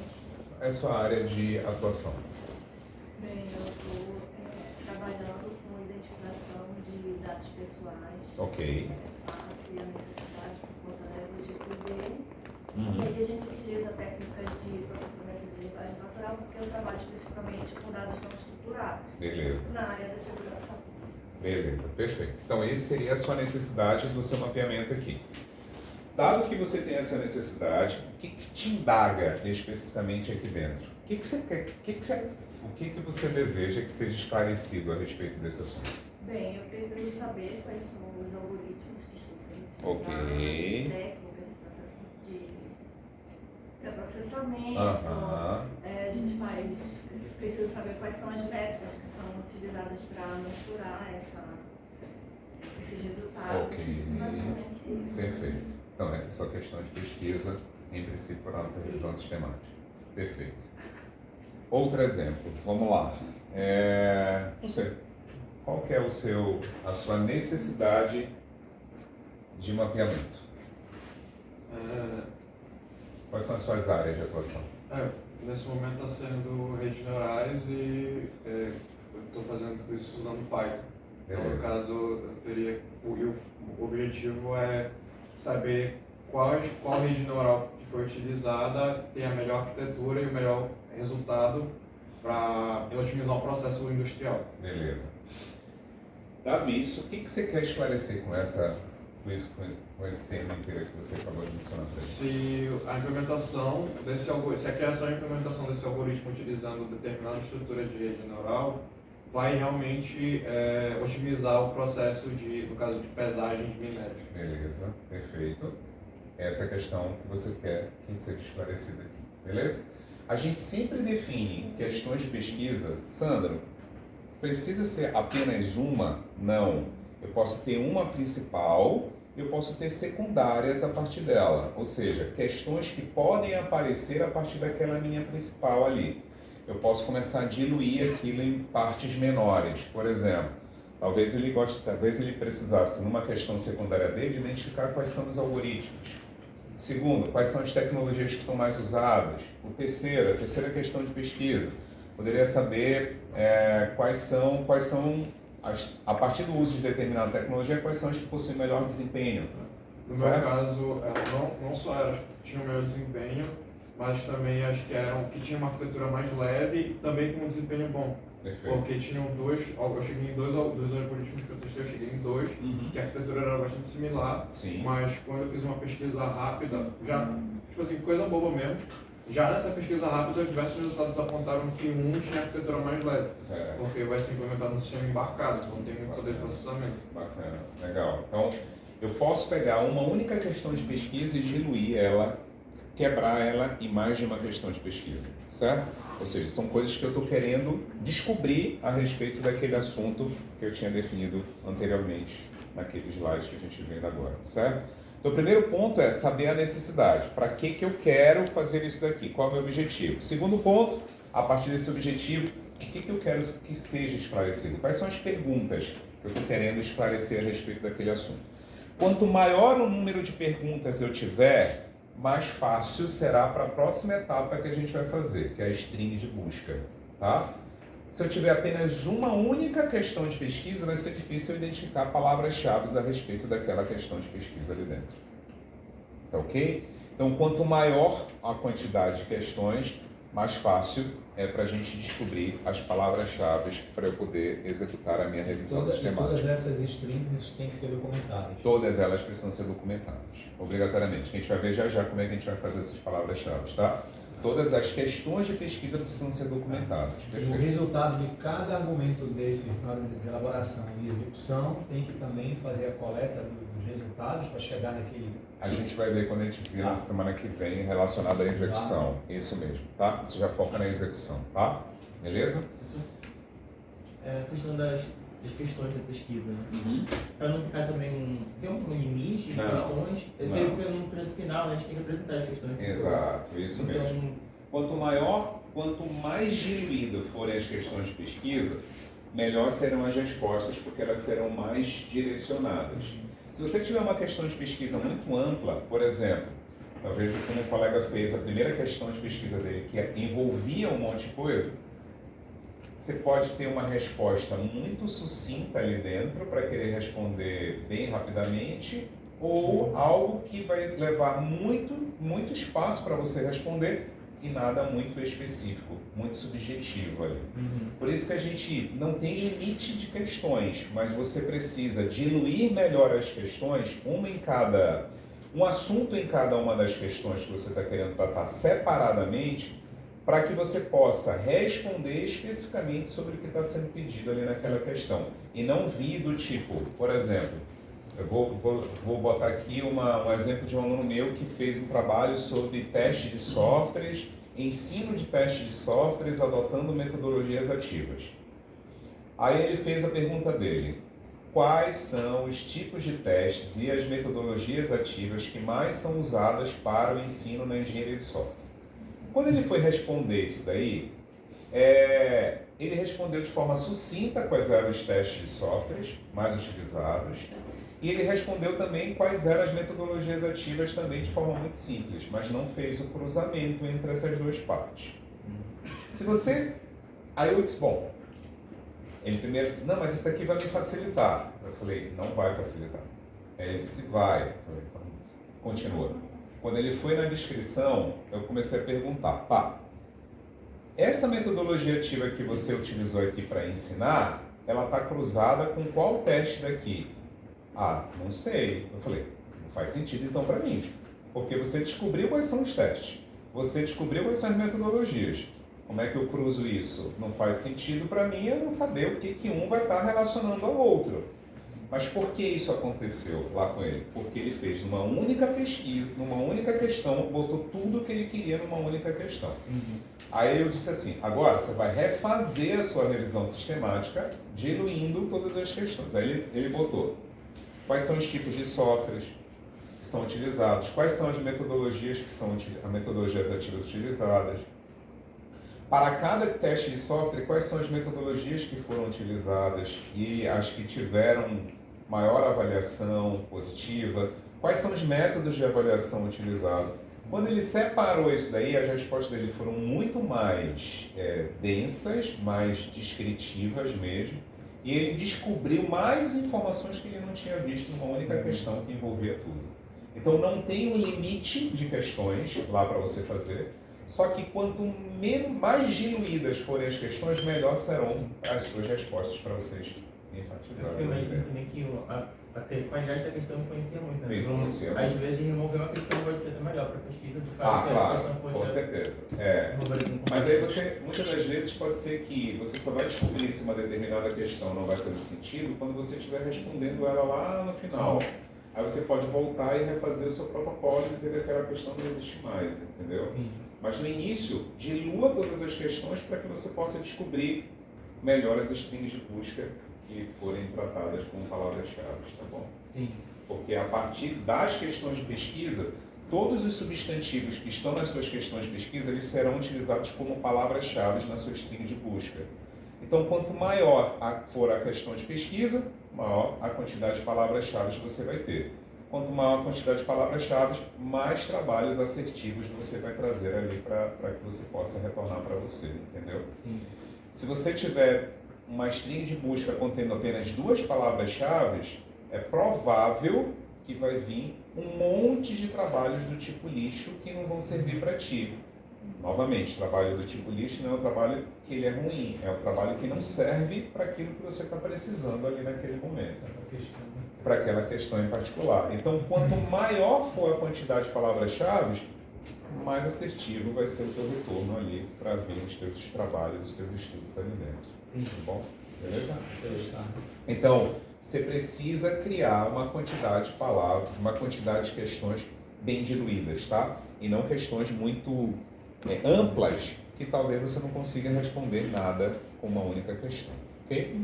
é sua área de atuação? Bem, eu estou trabalhando com identificação de dados pessoais. Ok. Fácil e a necessidade por conta da LGPD. E aí a gente utiliza técnicas de processamento de linguagem natural, porque eu trabalho especificamente com dados não estruturados. Beleza. Na área da segurança. Beleza, perfeito. Então, essa seria a sua necessidade do seu mapeamento aqui. Dado que você tem essa necessidade, o que te indaga especificamente aqui dentro? O que você quer? O que você deseja que seja esclarecido a respeito desse assunto? Bem, eu preciso saber quais são os algoritmos que estão sendo utilizados, Ok. técnicas de processo de pré-processamento, a gente precisa saber quais são as métricas que são utilizadas para mensurar esses resultados. Ok. Basicamente isso. Perfeito. Então, essa é a sua questão de pesquisa, em princípio, para a nossa revisão sistemática. Perfeito. Outro exemplo, vamos lá. Não sei, qual que é a sua necessidade de mapeamento? Quais são as suas áreas de atuação? Nesse momento está sendo rede de neurais e eu estou fazendo tudo isso usando Python. Então, no caso, eu teria o objetivo é saber qual rede neural que foi utilizada tem a melhor arquitetura e o melhor resultado para otimizar o processo industrial. Beleza. Dado isso, o que você quer esclarecer com esse tema inteiro que você acabou de mencionar para Se a implementação desse algoritmo, se a criação e implementação desse algoritmo utilizando determinada estrutura de rede neural vai realmente otimizar o processo no caso de pesagem de minérios. Beleza, perfeito. Essa é a questão que você quer que seja esclarecida aqui, beleza? A gente sempre define questões de pesquisa. Sandro, precisa ser apenas uma? Não. Eu posso ter uma principal, eu posso ter secundárias a partir dela. Ou seja, questões que podem aparecer a partir daquela minha principal ali. Eu posso começar a diluir aquilo em partes menores. Por exemplo, talvez ele precisasse, numa questão secundária dele, identificar quais são os algoritmos. Segundo, quais são as tecnologias que são mais usadas. A terceira questão de pesquisa. Poderia saber quais são a partir do uso de determinada tecnologia, quais são as que possuem melhor desempenho. No meu caso, não só elas tinham melhor desempenho, mas também as que tinham uma arquitetura mais leve e também com um desempenho bom. Perfeito. Porque tinham eu cheguei em dois algoritmos que eu testei, eu cheguei em dois, que a arquitetura era bastante similar, mas quando eu fiz uma pesquisa rápida, coisa boba mesmo, já nessa pesquisa rápida, diversos resultados apontaram que um tinha arquitetura mais leve, porque vai ser implementado no sistema embarcado, então tem muito poder de processamento. Bacana, legal. Então, eu posso pegar uma única questão de pesquisa e diluir ela, quebrar ela em mais de uma questão de pesquisa, certo? Ou seja, são coisas que eu estou querendo descobrir a respeito daquele assunto que eu tinha definido anteriormente naquele slide que a gente vê agora, certo? Então, o primeiro ponto é saber a necessidade. Para que eu quero fazer isso daqui? Qual é o meu objetivo? Segundo ponto, a partir desse objetivo, o que eu quero que seja esclarecido? Quais são as perguntas que eu estou querendo esclarecer a respeito daquele assunto? Quanto maior o número de perguntas eu tiver, mais fácil será para a próxima etapa que a gente vai fazer, que é a string de busca, tá? Se eu tiver apenas uma única questão de pesquisa, vai ser difícil eu identificar palavras-chave a respeito daquela questão de pesquisa ali dentro. Tá ok? Então, quanto maior a quantidade de questões, mais fácil é para a gente descobrir as palavras-chave para eu poder executar a minha revisão sistemática. Todas essas strings têm que ser documentadas. Todas elas precisam ser documentadas, obrigatoriamente. A gente vai ver já como é que a gente vai fazer essas palavras-chave, tá? Todas as questões de pesquisa precisam ser documentadas. E o resultado de cada argumento desse, de elaboração e execução, tem que também fazer a coleta dos resultados para chegar naquele... A gente vai ver quando a gente vir na semana que vem relacionado à execução. Isso mesmo, tá? Isso já foca na execução, tá? Beleza? A questão das questões da pesquisa, né? Para não ficar também tem um limite de questões, eu sei porque no projeto final a gente tem que apresentar as questões. Exato, isso então, mesmo. Quanto mais diluído forem as questões de pesquisa, melhor serão as respostas, porque elas serão mais direcionadas. Se você tiver uma questão de pesquisa muito ampla, por exemplo, talvez como o colega fez a primeira questão de pesquisa dele, que envolvia um monte de coisa, você pode ter uma resposta muito sucinta ali dentro para querer responder bem rapidamente, ou algo que vai levar muito espaço para você responder e nada muito específico, muito subjetivo ali. Por isso que a gente não tem limite de questões, mas você precisa diluir melhor as questões, um assunto em cada uma das questões que você está querendo tratar separadamente, para que você possa responder especificamente sobre o que está sendo pedido ali naquela questão. E não vir do tipo, por exemplo, Eu vou botar aqui um exemplo de um aluno meu que fez um trabalho sobre teste de softwares, ensino de teste de softwares adotando metodologias ativas. Aí ele fez a pergunta dele: quais são os tipos de testes e as metodologias ativas que mais são usadas para o ensino na engenharia de software? Quando ele foi responder isso daí, ele respondeu de forma sucinta quais eram os testes de softwares mais utilizados, e ele respondeu também quais eram as metodologias ativas também de forma muito simples, mas não fez o cruzamento entre essas duas partes. Se você... Aí eu disse, bom, ele primeiro disse, não, mas isso aqui vai me facilitar. Eu falei, não vai facilitar. Ele disse, vai. Eu falei, então, continua. Quando ele foi na descrição, eu comecei a perguntar, essa metodologia ativa que você utilizou aqui para ensinar, ela está cruzada com qual teste daqui? Não sei. Eu falei, não faz sentido então para mim, porque você descobriu quais são os testes, você descobriu quais são as metodologias. Como é que eu cruzo isso? Não faz sentido para mim eu não saber o que um vai estar relacionando ao outro. Mas por que isso aconteceu lá com ele? Porque ele fez numa única pesquisa, numa única questão, botou tudo o que ele queria numa única questão. Aí eu disse assim, agora você vai refazer a sua revisão sistemática, diluindo todas as questões. Aí ele botou quais são os tipos de softwares que são utilizados, quais são as metodologias que são as metodologias ativas utilizadas. Para cada teste de software, quais são as metodologias que foram utilizadas e as que tiveram maior avaliação positiva, quais são os métodos de avaliação utilizados. Quando ele separou isso daí, as respostas dele foram muito mais densas, mais descritivas mesmo, e ele descobriu mais informações que ele não tinha visto numa única questão que envolvia tudo. Então não tem um limite de questões lá para você fazer, só que quanto mais diluídas forem as questões, melhor serão as suas respostas para vocês enfatizarem. Eu imagino também que a qualidade da questão influencia muito, né? Influencia às muito. vezes remover uma questão pode ser melhor para a pesquisa do que claro, com certeza. Assim, mas aí você, muitas das vezes, pode ser que você só vai descobrir se uma determinada questão não vai fazer sentido quando você estiver respondendo ela lá no final. Aí você pode voltar e refazer o seu protocolo e dizer que aquela questão não existe mais, entendeu? Mas no início, dilua todas as questões para que você possa descobrir melhor as strings de busca que forem tratadas com palavras-chave, tá bom? Porque a partir das questões de pesquisa, todos os substantivos que estão nas suas questões de pesquisa, eles serão utilizados como palavras-chave na sua string de busca. Então, quanto maior for a questão de pesquisa, maior a quantidade de palavras-chave que você vai ter. Quanto maior a quantidade de palavras-chave, mais trabalhos assertivos você vai trazer ali para que você possa retornar para você, entendeu? Se você tiver uma string de busca contendo apenas 2 palavras-chave, é provável que vai vir um monte de trabalhos do tipo lixo que não vão servir para ti. Novamente, trabalho do tipo lixo não é um trabalho que ele é ruim, é um trabalho que não serve para aquilo que você está precisando ali naquele momento, para aquela questão em particular. Então, quanto maior for a quantidade de palavras-chave, mais assertivo vai ser o teu retorno ali para ver os teus trabalhos, os teus estudos ali dentro. Tá bom? Beleza? Então, você precisa criar uma quantidade de palavras, uma quantidade de questões bem diluídas, tá? E não questões muito amplas, que talvez você não consiga responder nada com uma única questão. Ok?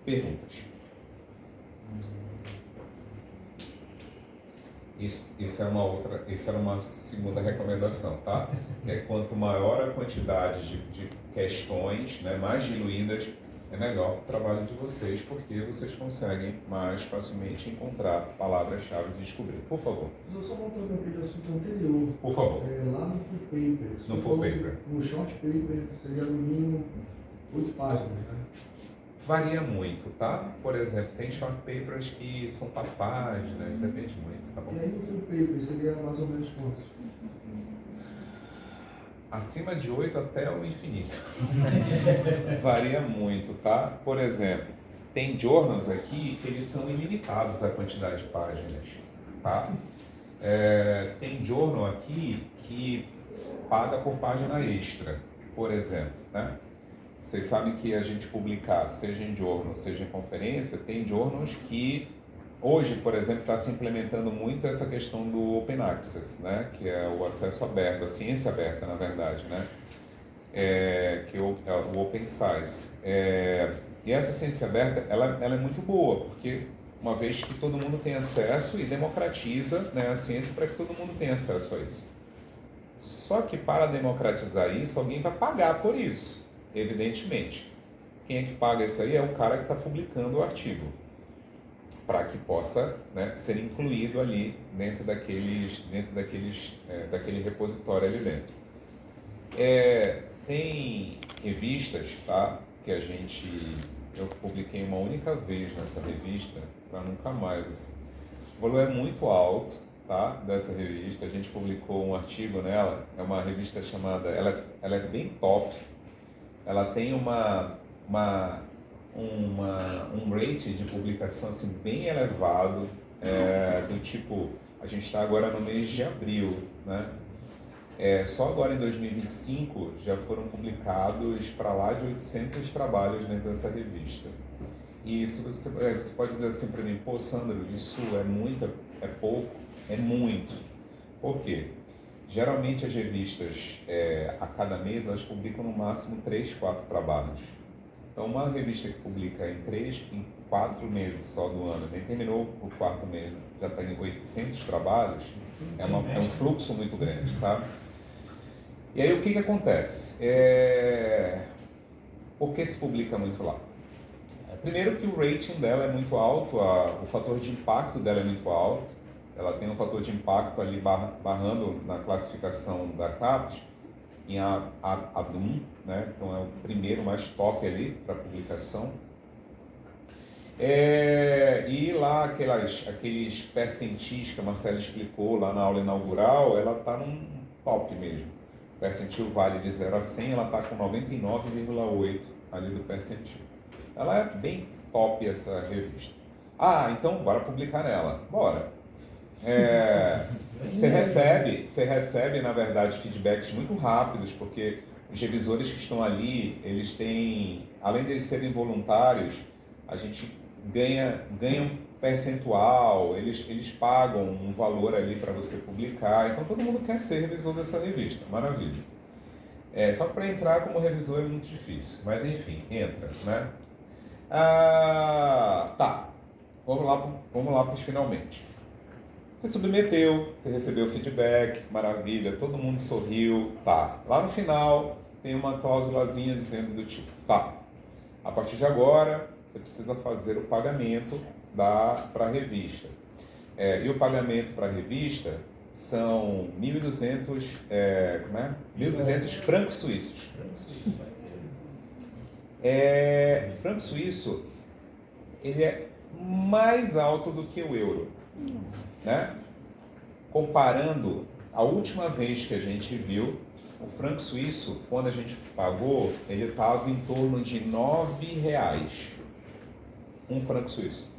Perguntas? Isso era uma segunda recomendação, tá? É quanto maior a quantidade de questões, né, mais diluídas, é melhor para o trabalho de vocês, porque vocês conseguem mais facilmente encontrar palavras-chave e descobrir. Por favor. Eu só voltando naquele assunto anterior. Por favor. Lá no full paper. No full paper. No short paper seria no mínimo 8 páginas, né? Varia muito, tá? Por exemplo, tem short papers que são para páginas, depende muito, tá bom? E aí no full paper seria mais ou menos quantos? Acima de 8 até o infinito. Varia muito, tá? Por exemplo, tem journals aqui que eles são ilimitados a quantidade de páginas, tá? Tem journal aqui que paga por página extra, por exemplo, né? Vocês sabem que a gente publicar, seja em journal, seja em conferência, tem journals que Hoje, por exemplo, está se implementando muito essa questão do Open Access, né? Que é o acesso aberto, a ciência aberta, na verdade, né? Que é o Open Science. E essa ciência aberta, ela é muito boa, porque uma vez que todo mundo tem acesso e democratiza, né, a ciência para que todo mundo tenha acesso a isso. Só que para democratizar isso, alguém vai pagar por isso, evidentemente. Quem é que paga isso aí? É o cara que está publicando o artigo, para que possa, né, ser incluído ali dentro daquele repositório ali dentro. Tem revistas, tá, que eu publiquei uma única vez nessa revista, para nunca mais. Assim. O valor é muito alto, tá, dessa revista. A gente publicou um artigo nela. É uma revista chamada, ela é bem top. Ela tem um rate de publicação assim, bem elevado, do tipo, a gente está agora no mês de abril, né? Só agora em 2025 já foram publicados para lá de 800 trabalhos dentro dessa revista. E se você pode dizer assim para mim, pô, Sandro, isso é muito, é pouco? É muito. Por quê? Geralmente as revistas, a cada mês, elas publicam no máximo 3, 4 trabalhos. Então uma revista que publica em 4 meses só do ano, nem terminou o 4º mês, já está em 800 trabalhos, é um fluxo muito grande, sabe? E aí o que acontece? Por que se publica muito lá? Primeiro que o rating dela é muito alto, o fator de impacto dela é muito alto, ela tem um fator de impacto ali barrando na classificação da CAPT em ADUM, né? Então é o primeiro mais top ali para publicação. E lá aqueles percentis que a Marcela explicou lá na aula inaugural, ela está num top mesmo. O percentil vale de 0 a 100, ela está com 99,8 ali do percentil. Ela é bem top essa revista. Então bora publicar nela. Bora. Você recebe, na verdade, feedbacks muito rápidos, porque os revisores que estão ali, eles têm, além de eles serem voluntários, a gente ganha um percentual, eles pagam um valor ali para você publicar, então todo mundo quer ser revisor dessa revista, maravilha. Só que para entrar como revisor é muito difícil, mas enfim, entra, né? Tá, vamos lá para os finalmente. Você submeteu, você recebeu feedback, maravilha, todo mundo sorriu, tá. Lá no final tem uma cláusulazinha dizendo do tipo, tá, a partir de agora você precisa fazer o pagamento para a revista. E o pagamento para a revista são 1.200, 1.200 francos suíços. O franco suíço, ele é mais alto do que o euro. Né? Comparando, a última vez que a gente viu, o franco suíço, quando a gente pagou, ele estava em torno de R$9. Um franco suíço.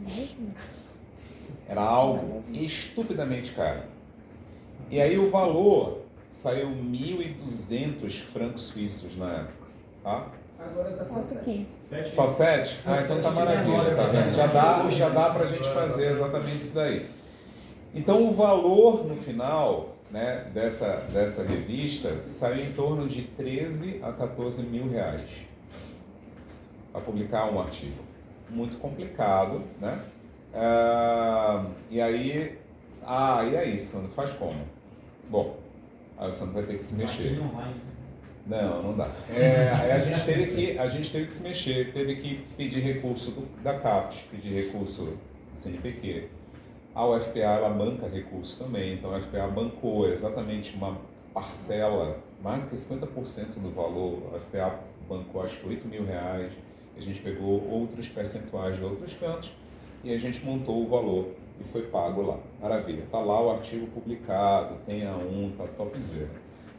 Era algo estupidamente caro. E aí o valor saiu 1.200 francos suíços na época. Tá? Agora tá só 7. Só 7? Então tá maravilha, tá vendo? Já dá pra gente fazer exatamente isso daí. Então o valor no final, né, dessa revista saiu em torno de 13 a 14 mil reais para publicar um artigo. Muito complicado, né? E aí, Sandro, faz como? Bom, aí o Sandro vai ter que se mexer. Não dá. Aí a gente teve que se mexer, teve que pedir recurso da CAPT, pedir recurso do CNPq. A UFPA, ela banca recursos também, então a UFPA bancou exatamente uma parcela, mais do que 50% do valor. A UFPA bancou acho que R$8 mil, a gente pegou outros percentuais de outros cantos e a gente montou o valor e foi pago lá. Maravilha, tá lá o artigo publicado, tem A1, tá topzera.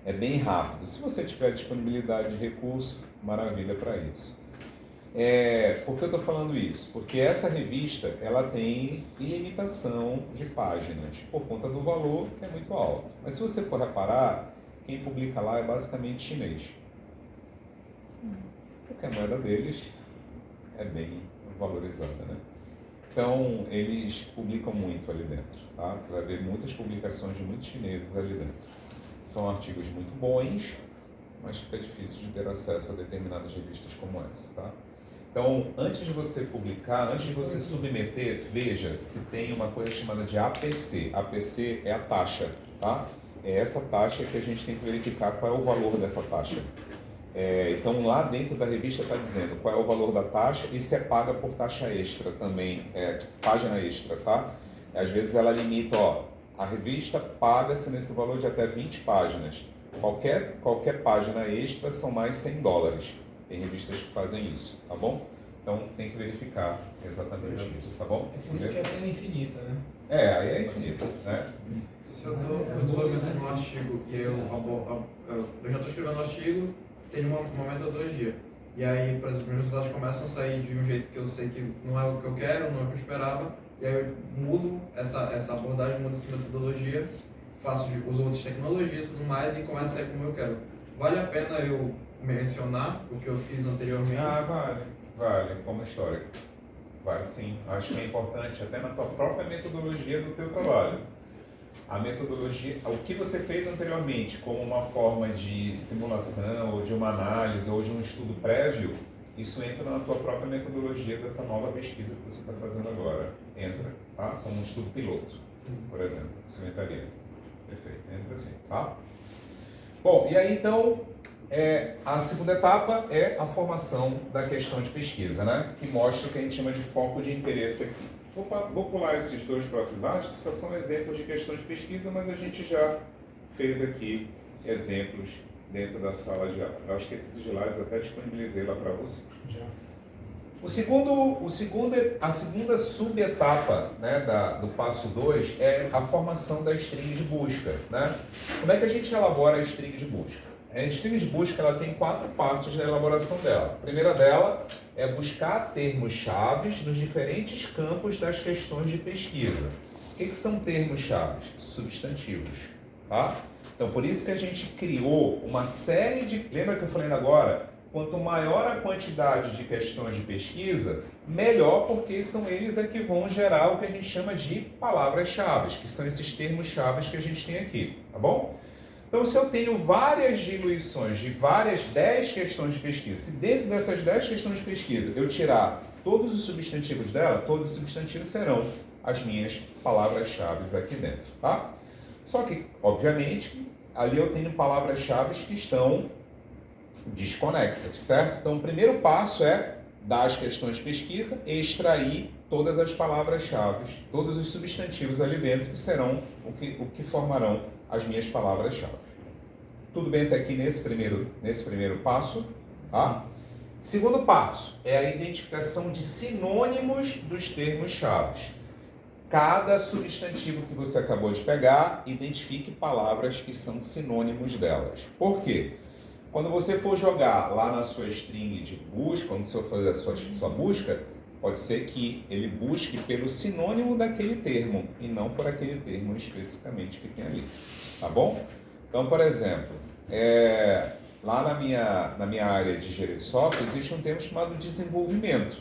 É bem rápido. Se você tiver disponibilidade de recurso, maravilha para isso. Por que eu estou falando isso? Porque essa revista ela tem ilimitação de páginas, por conta do valor que é muito alto. Mas se você for reparar, quem publica lá é basicamente chinês. Porque a moeda deles é bem valorizada, né? Então, eles publicam muito ali dentro, tá? Você vai ver muitas publicações de muitos chineses ali dentro. São artigos muito bons, mas fica difícil de ter acesso a determinadas revistas como essa, tá? Então, antes de você publicar, antes de você submeter, veja se tem uma coisa chamada de APC. APC é a taxa, tá? É essa taxa que a gente tem que verificar qual é o valor dessa taxa. Então, lá dentro da revista está dizendo qual é o valor da taxa e se é paga por taxa extra também, página extra, tá? Às vezes ela limita, a revista paga-se nesse valor de até 20 páginas. Qualquer página extra são mais $100. Tem revistas que fazem isso, tá bom? Então, tem que verificar exatamente isso, tá bom? É por isso que é tema infinita, né? Aí é infinito, né? Se eu estou escrevendo um artigo que eu já estou escrevendo um artigo, tem uma metodologia. E aí, por exemplo, os resultados começam a sair de um jeito que eu sei que não é o que eu quero, não é o que eu esperava, e aí eu mudo essa abordagem, mudo essa metodologia, uso outras tecnologias e tudo mais, e começo a sair como eu quero. Vale a pena eu mencionar o que eu fiz anteriormente? Vale, como histórico. Vale sim. Acho que é importante, até na tua própria metodologia do teu trabalho. A metodologia, o que você fez anteriormente como uma forma de simulação, ou de uma análise, ou de um estudo prévio, isso entra na tua própria metodologia dessa nova pesquisa que você está fazendo agora. Entra, tá? Como um estudo piloto, por exemplo. Isso entraria. Perfeito, entra assim, tá? Bom, e aí então, a segunda etapa é a formação da questão de pesquisa, né? Que mostra o que a gente chama de foco de interesse aqui. Vou pular esses dois próximos slides, que só são exemplos de questão de pesquisa, mas a gente já fez aqui exemplos dentro da sala de aula. Eu acho que esses slides até disponibilizei lá para você. Já. A segunda subetapa, né, do passo 2 é a formação da string de busca, né? Como é que a gente elabora a string de busca? A string de busca ela tem 4 passos na elaboração dela. A primeira dela é buscar termos-chave nos diferentes campos das questões de pesquisa. O que são termos-chave? Substantivos, tá? Então, por isso que a gente criou uma série de... Lembra que eu falei agora? Quanto maior a quantidade de questões de pesquisa, melhor, porque são eles que vão gerar o que a gente chama de palavras-chave, que são esses termos-chave que a gente tem aqui, tá bom? Então, se eu tenho várias diluições de várias 10 questões de pesquisa, se dentro dessas 10 questões de pesquisa eu tirar todos os substantivos dela, todos os substantivos serão as minhas palavras-chave aqui dentro, tá? Só que, obviamente, ali eu tenho palavras-chave que estão desconexas, certo? Então, o primeiro passo é dar as questões de pesquisa e extrair todas as palavras-chave, todos os substantivos ali dentro que serão o que formarão as minhas palavras-chave. Tudo bem até aqui nesse primeiro passo, tá? Segundo passo é a identificação de sinônimos dos termos-chave. Cada substantivo que você acabou de pegar, identifique palavras que são sinônimos delas. Por quê? Quando você for jogar lá na sua string de busca, quando você for fazer a sua busca, pode ser que ele busque pelo sinônimo daquele termo e não por aquele termo especificamente que tem ali. Tá bom? Então, por exemplo, lá na minha área de engenharia de software existe um termo chamado desenvolvimento.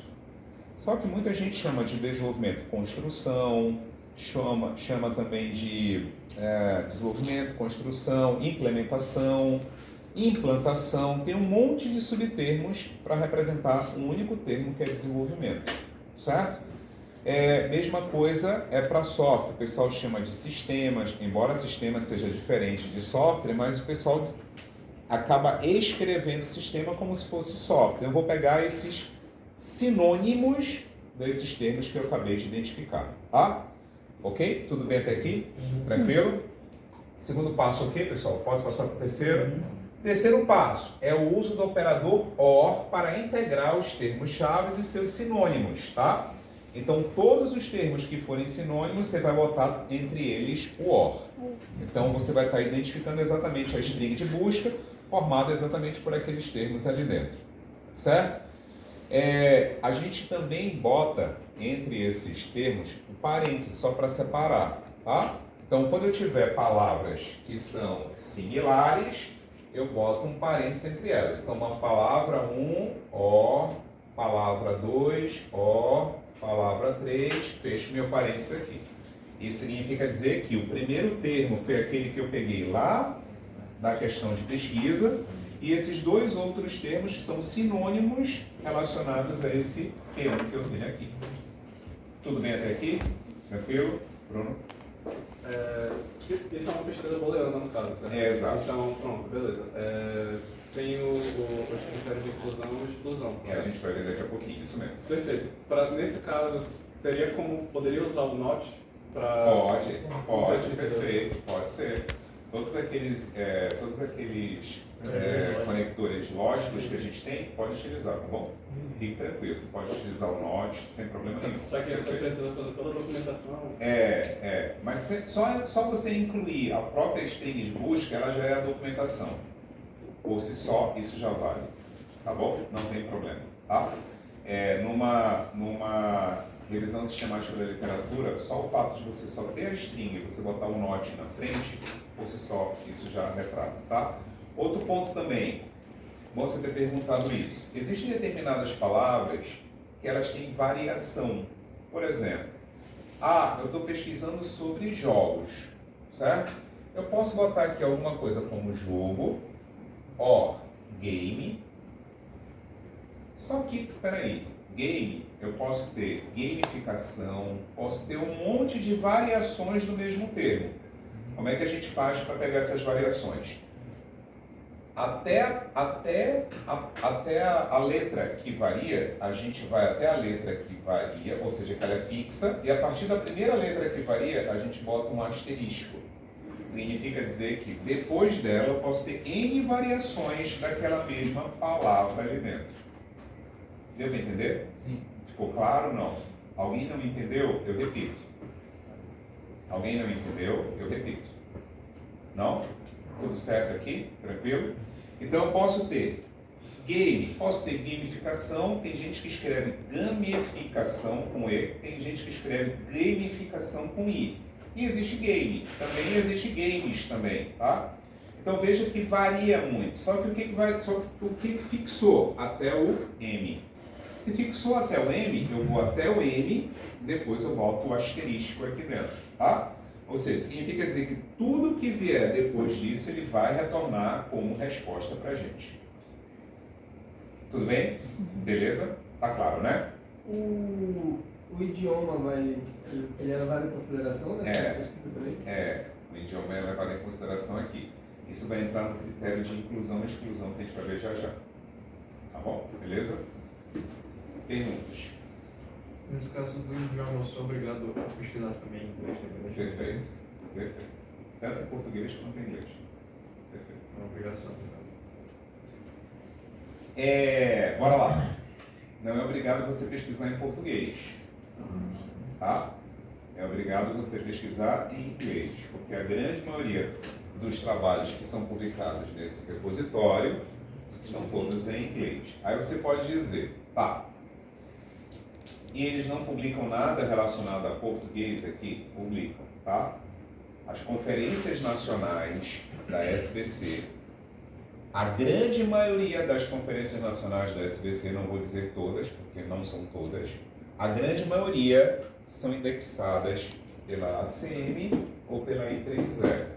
Só que muita gente chama de desenvolvimento construção, chama também de desenvolvimento, construção, implementação, implantação. Tem um monte de subtermos para representar um único termo que é desenvolvimento, certo? Mesma coisa para software, o pessoal chama de sistemas, embora sistema seja diferente de software, mas o pessoal acaba escrevendo sistema como se fosse software. Eu vou pegar esses sinônimos desses termos que eu acabei de identificar, tá? Ok? Tudo bem até aqui? Tranquilo? Segundo passo, ok, pessoal? Posso passar para o terceiro? Terceiro passo é o uso do operador OR para integrar os termos-chave e seus sinônimos, tá? Então, todos os termos que forem sinônimos, você vai botar entre eles o OR. Então, você vai estar identificando exatamente a string de busca, formada exatamente por aqueles termos ali dentro, certo? A gente também bota entre esses termos o parênteses, só para separar, tá? Então, quando eu tiver palavras que são similares, eu boto um parênteses entre elas. Então, uma palavra 1, O, palavra 2, O, palavra para 3, fecho meu parênteses aqui. Isso significa dizer que o primeiro termo foi aquele que eu peguei lá da questão de pesquisa, e esses dois outros termos são sinônimos relacionados a esse termo que eu tenho aqui. Tudo bem até aqui? Tranquilo? Bruno? Isso é uma pesquisa booleana, no caso, certo? Exato. Então, pronto, beleza. Tem os critérios de inclusão e exclusão. A gente vai ver daqui a pouquinho, isso mesmo. Perfeito. Nesse caso, poderia usar o not para... Pode, perfeito, pode ser. Todos aqueles conectores lógicos que a gente tem, pode utilizar, tá bom? Fique tranquilo, você pode utilizar o not sem problema nenhum. Só que você precisa fazer toda a documentação. Mas só você incluir a própria string de busca, ela já é a documentação. Por si só, isso já vale, tá bom? Não tem problema, tá? Numa revisão sistemática da literatura, só o fato de você só ter a string e você botar o not na frente, por si só, isso já retrata, tá? Outro ponto também, bom você ter perguntado isso. Existem determinadas palavras que elas têm variação. Por exemplo, eu estou pesquisando sobre jogos, certo? Eu posso botar aqui alguma coisa como jogo, game. Só que, peraí, game, eu posso ter gamificação, posso ter um monte de variações do mesmo termo. Como é que a gente faz para pegar essas variações? Até a letra que varia, a gente vai até a letra que varia, ou seja, que ela é fixa, e a partir da primeira letra que varia, a gente bota um asterisco. Significa dizer que depois dela eu posso ter N variações daquela mesma palavra ali dentro. Deu para entender? Sim. Ficou claro? Não. Alguém não entendeu? Eu repito. Alguém não entendeu? Eu repito. Não? Tudo certo aqui? Tranquilo? Então eu posso ter game, posso ter gamificação, tem gente que escreve gamificação com E, tem gente que escreve gamificação com I. E existe game, também existe games também, tá? Então veja que varia muito. Só que o que fixou? Até o M. Se fixou até o M, eu vou até o M, depois eu boto o asterístico aqui dentro, tá? Ou seja, significa dizer que tudo que vier depois disso, ele vai retornar como resposta para a gente. Tudo bem? Beleza? Tá claro, né? O idioma ele é levado em consideração nessa pesquisa também? O idioma é levado em consideração aqui. Isso vai entrar no critério de inclusão e exclusão que a gente vai ver já já. Tá bom? Beleza? Perguntas? Nesse caso do idioma, eu sou obrigado a pesquisar também em inglês. Perfeito. Tanto em português quanto em inglês. Perfeito. É uma obrigação. Bora lá. Não é obrigado você pesquisar em português. Tá? É obrigado você pesquisar em inglês, porque a grande maioria dos trabalhos que são publicados nesse repositório estão todos em inglês. Aí você pode dizer, tá, e eles não publicam nada relacionado a português aqui? Publicam, tá? As conferências nacionais da SBC, a grande maioria das conferências nacionais da SBC, não vou dizer todas, porque não são todas, a grande maioria são indexadas pela ACM ou pela I3E.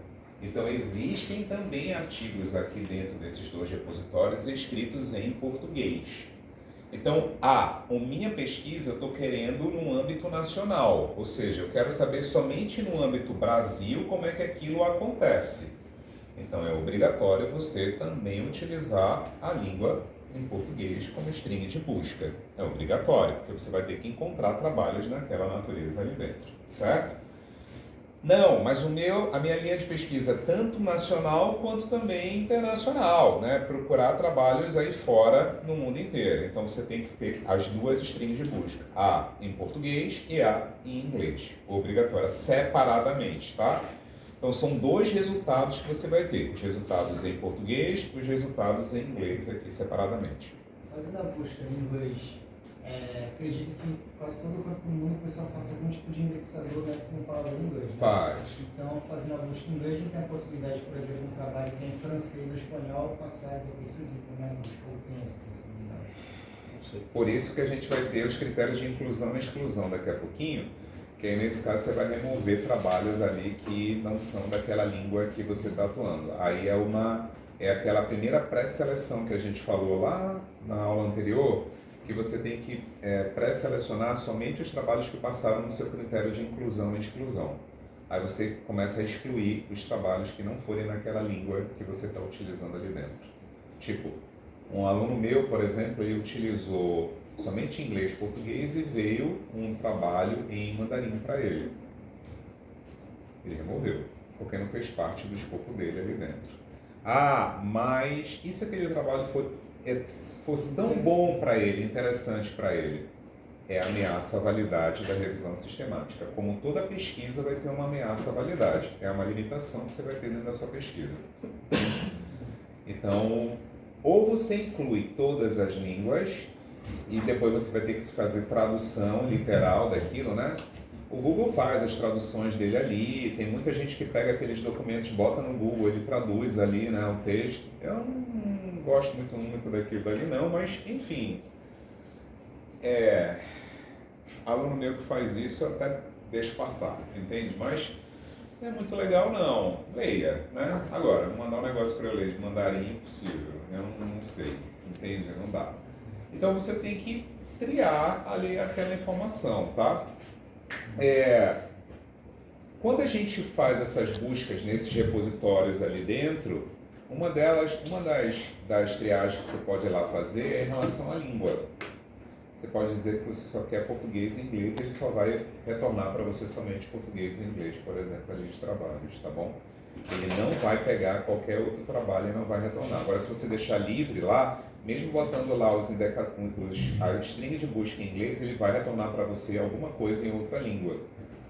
Então existem também artigos aqui dentro desses dois repositórios escritos em português. Então, minha pesquisa eu estou querendo no âmbito nacional, ou seja, eu quero saber somente no âmbito Brasil como é que aquilo acontece. Então é obrigatório você também utilizar a língua em português como string de busca. É obrigatório, porque você vai ter que encontrar trabalhos naquela natureza ali dentro, certo? Não, mas a minha linha de pesquisa é tanto nacional quanto também internacional, né? Procurar trabalhos aí fora no mundo inteiro. Então você tem que ter as duas strings de busca, a em português e a em inglês, obrigatória, separadamente, tá? Então são dois resultados que você vai ter, os resultados em português e os resultados em inglês aqui separadamente. Fazendo a busca em inglês, acredito que quase todo canto do mundo o pessoal faça algum tipo de indexador, né, com palavras em inglês. Né? Faz. Então, fazendo a busca em inglês, não tem a possibilidade, por exemplo, um trabalho que é em francês ou espanhol passar desapercebido na minha busca, ou tem essa possibilidade? Por isso que a gente vai ter os critérios de inclusão e exclusão daqui a pouquinho, que aí nesse caso você vai remover trabalhos ali que não são daquela língua que você está atuando. Aí é aquela primeira pré-seleção que a gente falou lá na aula anterior, que você tem que pré-selecionar somente os trabalhos que passaram no seu critério de inclusão e exclusão. Aí você começa a excluir os trabalhos que não forem naquela língua que você está utilizando ali dentro. Tipo, um aluno meu, por exemplo, ele utilizou somente inglês e português e veio um trabalho em mandarim para ele. Ele removeu, porque não fez parte do escopo dele ali dentro. Ah, mas e se aquele trabalho fosse tão bom para ele, interessante para ele? É a ameaça à validade da revisão sistemática. Como toda pesquisa vai ter uma ameaça à validade. É uma limitação que você vai ter dentro da sua pesquisa. Então, ou você inclui todas as línguas e depois você vai ter que fazer tradução literal daquilo, né? O Google faz as traduções dele ali, tem muita gente que pega aqueles documentos, bota no Google, ele traduz ali, né, o texto. Eu não gosto muito daquilo dali não, mas enfim. Aluno meu que faz isso eu até deixo passar, entende? Mas não é muito legal não, leia, né? Agora, mandar um negócio para eu ler de mandarim impossível, eu não sei, entende? Não dá. Então você tem que triar ali aquela informação, tá? Quando a gente faz essas buscas nesses repositórios ali dentro, uma das triagens que você pode ir lá fazer é em relação à língua. Você pode dizer que você só quer português e inglês e ele só vai retornar para você somente português e inglês, por exemplo, ali de trabalhos, tá bom? Ele não vai pegar qualquer outro trabalho e não vai retornar. Agora, se você deixar livre lá, mesmo botando lá a string de busca em inglês, ele vai retornar para você alguma coisa em outra língua.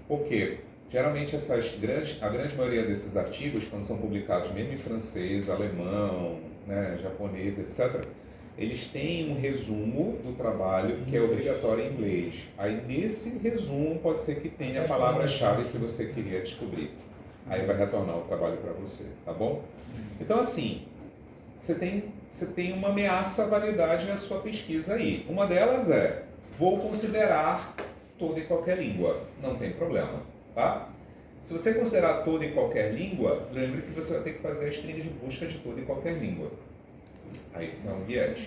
Por quê? Geralmente a grande maioria desses artigos, quando são publicados mesmo em francês, alemão, né, japonês, etc., eles têm um resumo do trabalho que é obrigatório em inglês. Aí nesse resumo pode ser que tenha a palavra-chave que você queria descobrir. Aí vai retornar o trabalho para você, tá bom? Então assim, você tem uma ameaça à validade na sua pesquisa aí. Uma delas é, vou considerar toda e qualquer língua. Não tem problema, tá? Se você considerar toda e qualquer língua, lembre que você vai ter que fazer a string de busca de toda e qualquer língua. Aí isso é um viés.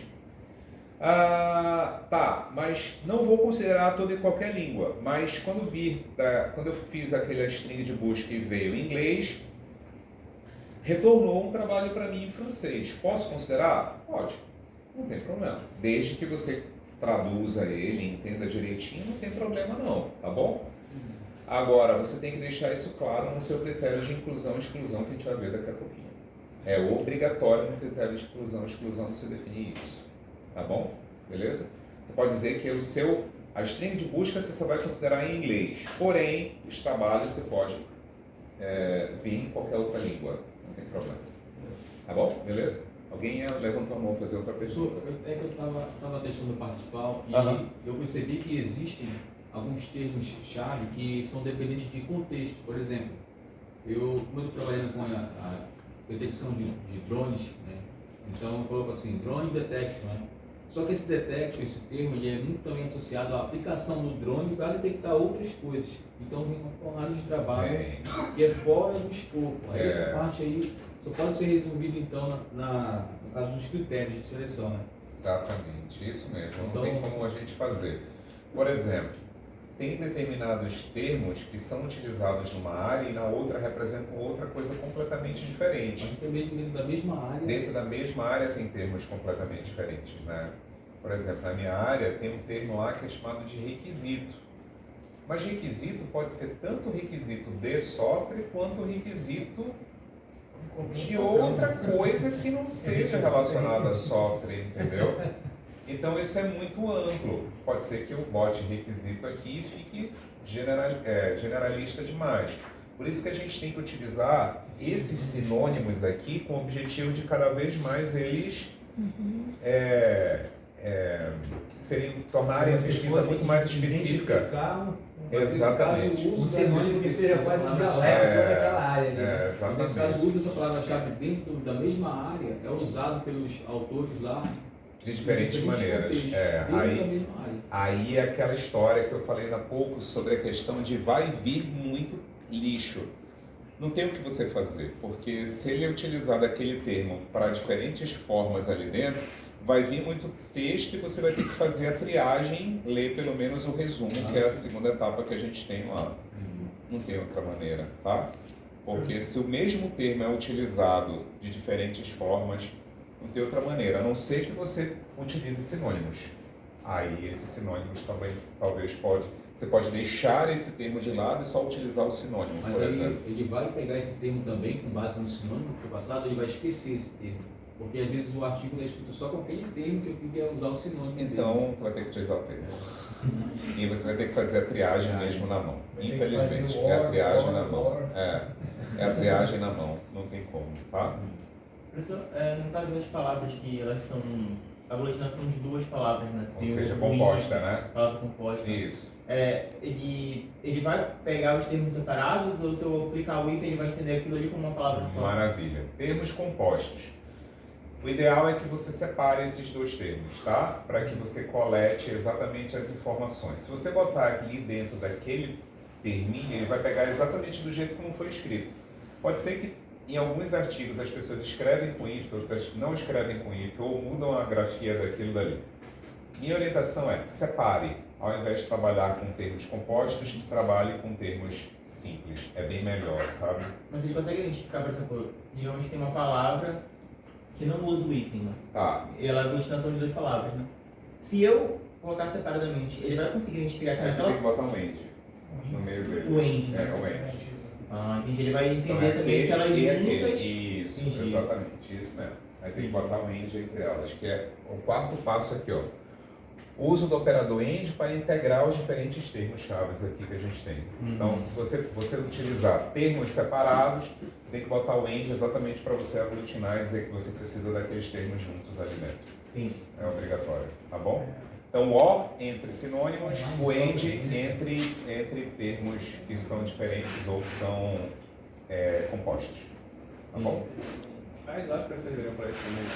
Tá, mas não vou considerar toda e qualquer língua. Mas quando eu fiz aquela string de busca e veio em inglês, retornou um trabalho para mim em francês. Posso considerar? Pode, não tem problema. Desde que você traduza ele, entenda direitinho, não tem problema não, tá bom? Agora, você tem que deixar isso claro no seu critério de inclusão e exclusão que a gente vai ver daqui a pouquinho. É obrigatório no critério de inclusão e exclusão você definir isso, tá bom? Beleza? Você pode dizer que a string de busca você só vai considerar em inglês, porém, os trabalhos você pode vir em qualquer outra língua, não tem problema. Tá bom? Beleza? Alguém levantou a mão para fazer outra pergunta? É que eu estava deixando participar e eu percebi que existem alguns termos-chave que são dependentes de contexto. Por exemplo, como eu estou trabalhando com a detecção de drones, né? Então eu coloco assim, drone detection, né? Só que esse detection, esse termo, ele é muito também associado à aplicação do drone para detectar outras coisas. Então vem uma porrada de trabalho que é fora do escopo. Aí essa parte aí só pode ser resolvida então no caso dos critérios de seleção, né? Exatamente, isso mesmo. Então, não tem como a gente fazer. Por exemplo, tem determinados termos que são utilizados numa área e na outra representam outra coisa completamente diferente. Mas dentro da mesma área... Dentro da mesma área tem termos completamente diferentes, né? Por exemplo, na minha área tem um termo lá que é chamado de requisito. Mas requisito pode ser tanto requisito de software quanto requisito de outra coisa que não seja relacionada a software, entendeu? Então isso é muito amplo. Pode ser que eu bote requisito aqui e fique generalista demais. Por isso que a gente tem que utilizar esses sinônimos aqui com o objetivo de cada vez mais eles tornarem a pesquisa muito mais específica. Exatamente. Um sinônimo que seja quase um dialeto sobre aquela área. Né? Exatamente. Nesse caso, o uso dessa palavra-chave dentro da mesma área é usado pelos autores lá De diferentes maneiras. Aí é aquela história que eu falei há pouco sobre a questão de vai vir muito lixo. Não tem o que você fazer, porque se ele é utilizado aquele termo para diferentes formas ali dentro, vai vir muito texto e você vai ter que fazer a triagem, ler pelo menos o resumo, que é a segunda etapa que a gente tem lá. Não tem outra maneira, tá? Porque se o mesmo termo é utilizado de diferentes formas, não tem outra maneira, a não ser que você utilize sinônimos. Aí esses sinônimos também, talvez você pode deixar esse termo de lado e só utilizar o sinônimo, mas por aí exemplo. Ele vai pegar esse termo também com base no sinônimo que foi passado, ele vai esquecer esse termo. Porque às vezes o artigo é escrito só com aquele termo que eu queria usar o sinônimo. Então, tu vai ter que utilizar o termo. E você vai ter que fazer a triagem mesmo na mão. Infelizmente, é a triagem na mão. É a triagem na mão, não tem como, tá? Professor, no caso das palavras que elas são aglutinação de duas palavras, né? Ou seja, composta, né? Palavra composta. Isso. Ele vai pegar os termos separados ou se eu aplicar o if, ele vai entender aquilo ali como uma palavra só? Maravilha. Termos compostos. O ideal é que você separe esses dois termos, tá? Para que você colete exatamente as informações. Se você botar aqui dentro daquele terminho, ele vai pegar exatamente do jeito como foi escrito. Pode ser que em alguns artigos as pessoas escrevem com if, outras não escrevem com if, ou mudam a grafia daquilo dali. Minha orientação é, separe. Ao invés de trabalhar com termos compostos, trabalhe com termos simples. É bem melhor, sabe? Mas ele consegue identificar, por exemplo, digamos que tem uma palavra que não usa o hífen, né? Tá. Ela é a aglutinação de duas palavras, né? Se eu colocar separadamente, ele vai conseguir identificar que você tem que botar um end no meio dele. O end. O end. Entendi. Ele vai entender também se elas juntas... Isso, entendi. Exatamente. Isso mesmo. Aí tem que botar um end entre elas, que é o quarto passo aqui, ó. O uso do operador end para integrar os diferentes termos chaves aqui que a gente tem. Então, se você utilizar termos separados, você tem que botar o end exatamente para você aglutinar e dizer que você precisa daqueles termos juntos ali dentro. Sim. É obrigatório, tá bom? Então, o entre sinônimos, o end entre termos que são diferentes ou que são compostos. Tá bom? As aspas serviriam para isso também.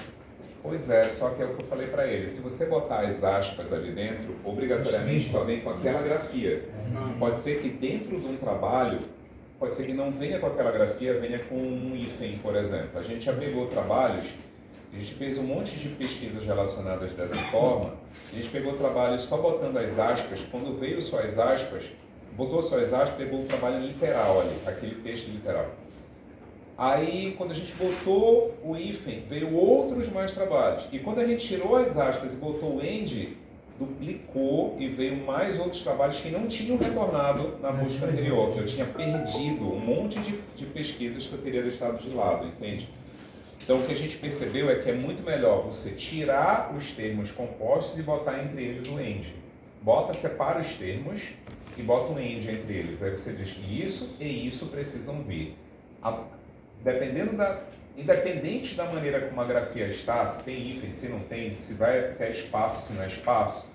Pois é, só que é o que eu falei para ele. Se você botar as aspas ali dentro, obrigatoriamente só vem com aquela grafia. Pode ser que dentro de um trabalho, pode ser que não venha com aquela grafia, venha com um hífen, por exemplo. A gente já pegou trabalhos, a gente fez um monte de pesquisas relacionadas dessa forma, a gente pegou trabalhos só botando as aspas, quando veio só as aspas, botou só as aspas, pegou o trabalho literal ali, aquele texto literal. Aí, quando a gente botou o hífen, veio outros mais trabalhos. E quando a gente tirou as aspas e botou o end, duplicou e veio mais outros trabalhos que não tinham retornado na busca anterior. Eu tinha perdido um monte de pesquisas que eu teria deixado de lado, entende? Então, o que a gente percebeu é que é muito melhor você tirar os termos compostos e botar entre eles o end. Separa os termos e bota um end entre eles. Aí você diz que isso e isso precisam vir. Independente da maneira como a grafia está, se tem hífen, se não tem, se é espaço, se não é espaço,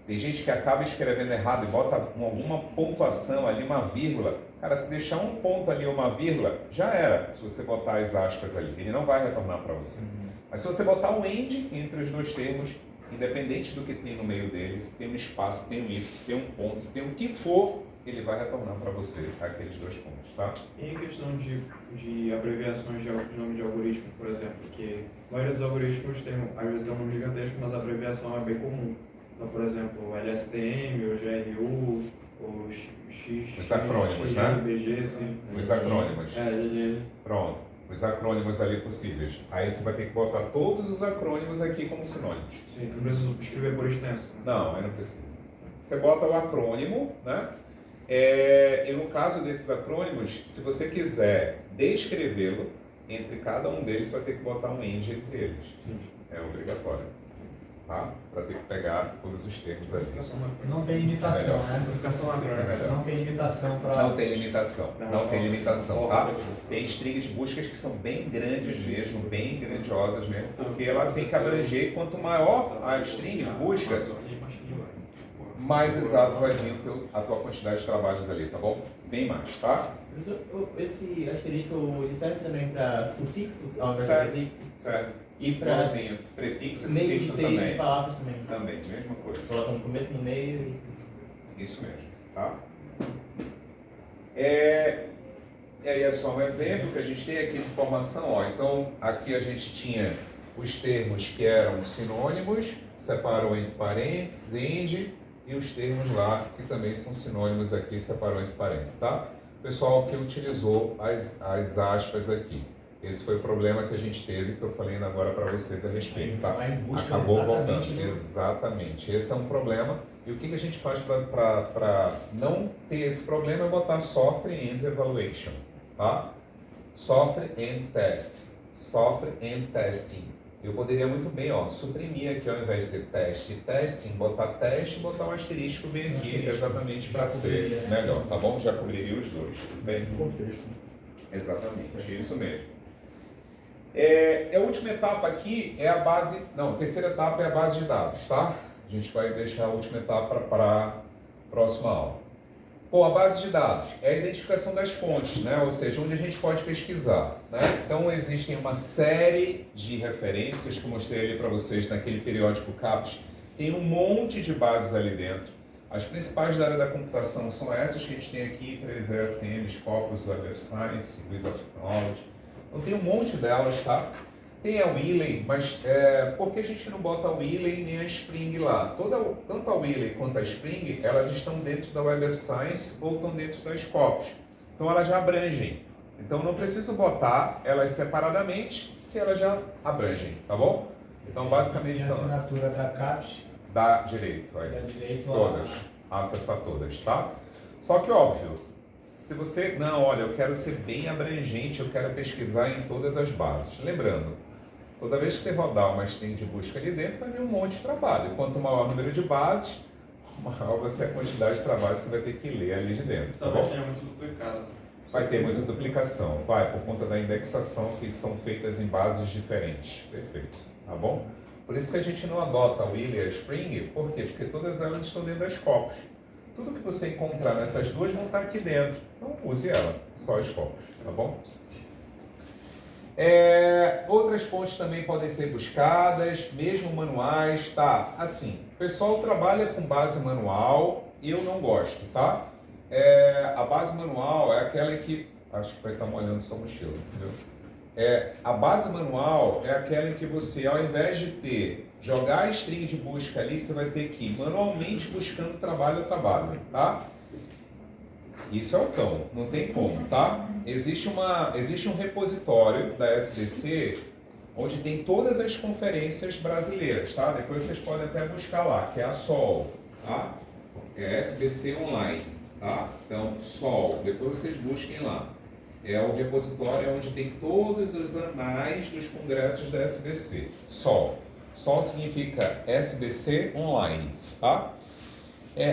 tem gente que acaba escrevendo errado e bota alguma pontuação ali, uma vírgula. Cara, se deixar um ponto ali ou uma vírgula, já era, se você botar as aspas ali. Ele não vai retornar para você. Mas se você botar um end entre os dois termos, independente do que tem no meio deles, se tem um espaço, se tem um if, se tem um ponto, se tem o que for, ele vai retornar para você aqueles dois pontos, tá? E em questão de abreviações de nome de algoritmo, por exemplo, que a maioria dos algoritmos às vezes tem um nome gigantesco, mas a abreviação é bem comum. Então, por exemplo, o LSTM, o GRU, o X... Os acrônimos, né? BG, sim. Os acrônimos. LL. Pronto. Os acrônimos ali possíveis. Aí você vai ter que botar todos os acrônimos aqui como sinônimos. Sim, não preciso escrever por extenso. Não, aí não precisa. Você bota o acrônimo, né? E no caso desses acrônimos, se você quiser descrevê-lo, entre cada um deles, você vai ter que botar um end entre eles. É obrigatório. Tá? Para ter que pegar todos os termos ali. Não tem limitação, né? Não tem limitação para... Não tem limitação. Não tem limitação, tá? Tem string de buscas que são bem grandes mesmo, bem grandiosas mesmo, porque ela tem que abranger, quanto maior a string de busca, mais exato vai vir a tua quantidade de trabalhos ali, tá bom? Bem mais, tá? Esse asterisco, ele serve também para sufixo? Serve. E para prefixo e meio sufixo de também. palavras também. Também, mesma coisa. Coloca no começo, no meio e... Isso mesmo, tá? E aí é só um exemplo que a gente tem aqui de formação, ó. Então, aqui a gente tinha os termos que eram sinônimos, separou entre parênteses, and, e os termos lá que também são sinônimos aqui, separou entre parênteses, tá? O pessoal que utilizou as aspas aqui. Esse foi o problema que a gente teve, que eu falei ainda agora para vocês a respeito, tá? Acabou voltando. Exatamente. Esse é um problema. E o que a gente faz para não ter esse problema é botar software and evaluation, tá? Software and test. Software and testing. Eu poderia muito bem, ó, suprimir aqui ao invés de teste e testing, botar teste e botar um asterisco bem aqui, exatamente para ser melhor, tá bom? Já cobriria os dois. Bem, contexto. Exatamente, isso mesmo. A última etapa aqui é a base, não, a terceira etapa é a base de dados, tá? A gente vai deixar a última etapa para a próxima aula. Bom, a base de dados é a identificação das fontes, né? Ou seja, onde a gente pode pesquisar, né? Então, existem uma série de referências que eu mostrei ali para vocês naquele periódico CAPES. Tem um monte de bases ali dentro. As principais da área da computação são essas que a gente tem aqui, 3E, ACM, Scopus, Web of Science, Wiz of Knowledge. Então, tem um monte delas, tá? Tem a Wiley, mas por que a gente não bota a Wiley nem a Spring lá? Tanto a Wiley quanto a Spring, elas estão dentro da Web of Science ou estão dentro da Scopus. Então elas já abrangem. Então não preciso botar elas separadamente se elas já abrangem, tá bom? Então basicamente são... a assinatura da CAPES? Dá direito a isso. Todas. A acessar todas, tá? Só que óbvio, se você... Não, olha, eu quero ser bem abrangente, eu quero pesquisar em todas as bases. Lembrando, toda vez que você rodar uma string de busca ali dentro, vai vir um monte de trabalho. Quanto maior o número de bases, maior vai ser a quantidade de trabalho que você vai ter que ler ali de dentro. Talvez tenha muito duplicado. Vai ter muita duplicação. Vai, por conta da indexação que são feitas em bases diferentes. Perfeito. Tá bom? Por isso que a gente não adota a Wiley e a Spring. Por quê? Porque todas elas estão dentro das Scopus. Tudo que você encontrar nessas duas vão estar aqui dentro. Então use ela, só as Scopus. Tá bom? Outras fontes também podem ser buscadas, mesmo manuais, tá? Assim, o pessoal trabalha com base manual, eu não gosto, tá? A base manual é aquela que... Acho que vai estar molhando sua mochila, entendeu? A base manual é aquela em que você, ao invés de jogar a string de busca ali, você vai ter que ir manualmente buscando trabalho a trabalho, tá? Isso é o cão, não tem como, tá? Existe um repositório da SBC onde tem todas as conferências brasileiras, tá? Depois vocês podem até buscar lá, que é a SOL, tá? É a SBC Online, tá? Então, SOL, depois vocês busquem lá. É o repositório onde tem todos os anais dos congressos da SBC. SOL. SOL significa SBC Online, tá?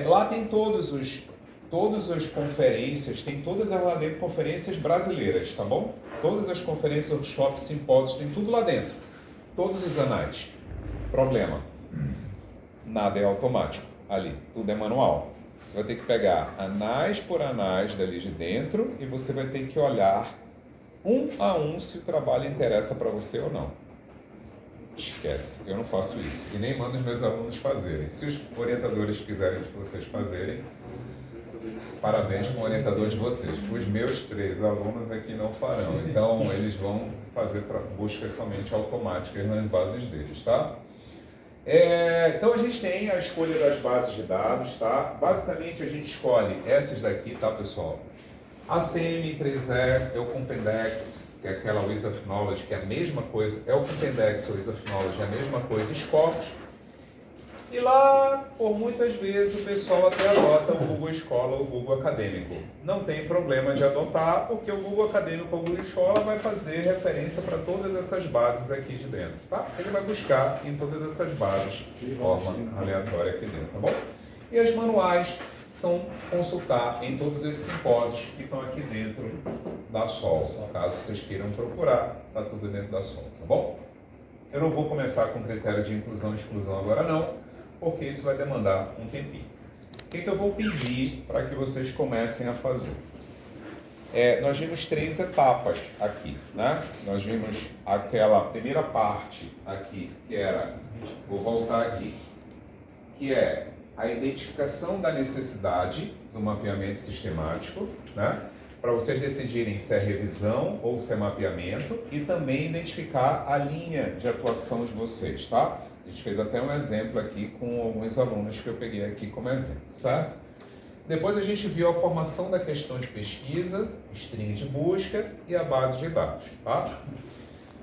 Lá tem todas as conferências, tem todas elas lá dentro, conferências brasileiras, tá bom? Todas as conferências, workshops, simpósios, tem tudo lá dentro. Todos os anais. Problema. Nada é automático ali, tudo é manual. Você vai ter que pegar anais por anais dali de dentro e você vai ter que olhar um a um se o trabalho interessa para você ou não. Esquece, eu não faço isso e nem mando os meus alunos fazerem. Se os orientadores quiserem que vocês fazerem, parabéns com o orientador de vocês. Os meus 3 alunos aqui não farão, então eles vão fazer buscas somente automáticas nas bases deles, tá? Então a gente tem a escolha das bases de dados, tá? Basicamente a gente escolhe essas daqui, tá, pessoal? ACM, 3E, é o Compendex, que é aquela Wiz of Knowledge, que é a mesma coisa, é o Compendex, o Wiz of Knowledge, é a mesma coisa, Scopus. E lá, por muitas vezes, o pessoal até adota o Google Scholar ou o Google Acadêmico. Não tem problema de adotar, porque o Google Acadêmico ou o Google Scholar vai fazer referência para todas essas bases aqui de dentro, tá? Ele vai buscar em todas essas bases de forma aleatória aqui dentro, tá bom? E as manuais são consultar em todos esses simpósios que estão aqui dentro da SOL. Caso vocês queiram procurar, está tudo dentro da SOL, tá bom? Eu não vou começar com critério de inclusão e exclusão agora não, porque isso vai demandar um tempinho. O que eu vou pedir para que vocês comecem a fazer? nós vimos 3 etapas aqui, né? Nós vimos aquela primeira parte aqui, que era, vou voltar aqui, que é a identificação da necessidade do mapeamento sistemático, né? Para vocês decidirem se é revisão ou se é mapeamento, e também identificar a linha de atuação de vocês, tá? A gente fez até um exemplo aqui com alguns alunos que eu peguei aqui como exemplo, certo? Depois a gente viu a formação da questão de pesquisa, string de busca e a base de dados, tá?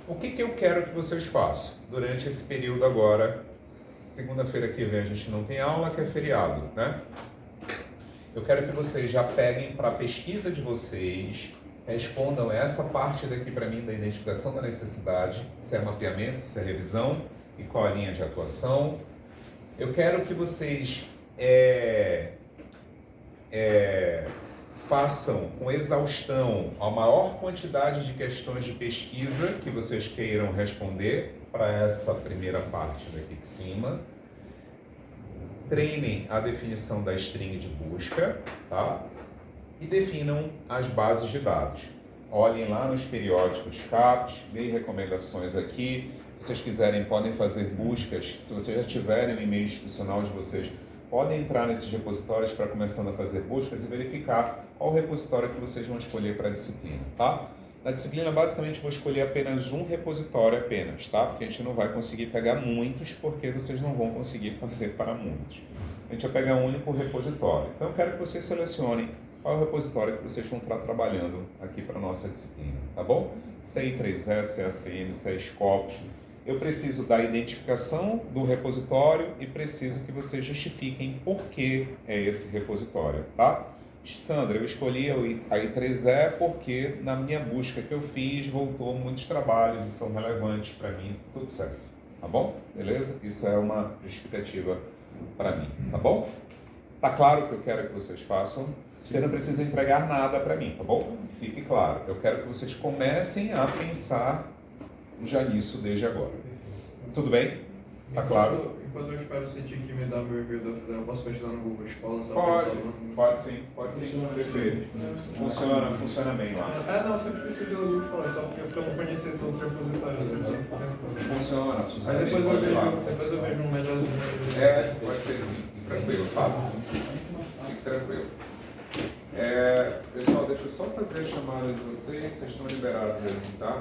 O que eu quero que vocês façam durante esse período agora? Segunda-feira que vem a gente não tem aula, que é feriado, né? Eu quero que vocês já peguem para a pesquisa de vocês, respondam essa parte daqui para mim da identificação da necessidade, se é mapeamento, se é revisão e qual a linha de atuação. Eu quero que vocês façam com exaustão a maior quantidade de questões de pesquisa que vocês queiram responder para essa primeira parte daqui de cima. Treinem a definição da string de busca, tá? E definam as bases de dados. Olhem lá nos periódicos CAPES, deem recomendações aqui. Se vocês quiserem, podem fazer buscas. Se vocês já tiverem o e-mail institucional de vocês, podem entrar nesses repositórios para começando a fazer buscas e verificar qual o repositório que vocês vão escolher para a disciplina, tá? Na disciplina, basicamente, vou escolher apenas um repositório apenas, tá? Porque a gente não vai conseguir pegar muitos, porque vocês não vão conseguir fazer para muitos. A gente vai pegar um único repositório. Então, eu quero que vocês selecionem qual é o repositório que vocês vão estar trabalhando aqui para a nossa disciplina, tá bom? CI3S, CACM, CESCOPS. Eu preciso da identificação do repositório e preciso que vocês justifiquem por que é esse repositório, tá? Sandra, eu escolhi a I3E porque na minha busca que eu fiz voltou muitos trabalhos e são relevantes para mim, tudo certo, tá bom? Beleza? Isso é uma justificativa para mim, tá bom? Tá claro o que eu quero que vocês façam? Vocês não precisam entregar nada para mim, tá bom? Fique claro, eu quero que vocês comecem a pensar já nisso desde agora. Tudo bem? Tá claro? Enquanto eu espero sentir que me dá meu e-mail da Federal, eu posso pesquisar no Google Escola? Pode sim, perfeito. Funciona bem lá. Não, eu sempre fiz no Google Escola, só porque eu não conhecia esse outro repositório. Funciona Aí bem. depois eu vejo um melhorzinho. Pode ser sim, tranquilo, tá? Fique tranquilo. Pessoal, deixa eu só fazer a chamada de vocês estão liberados aí, tá?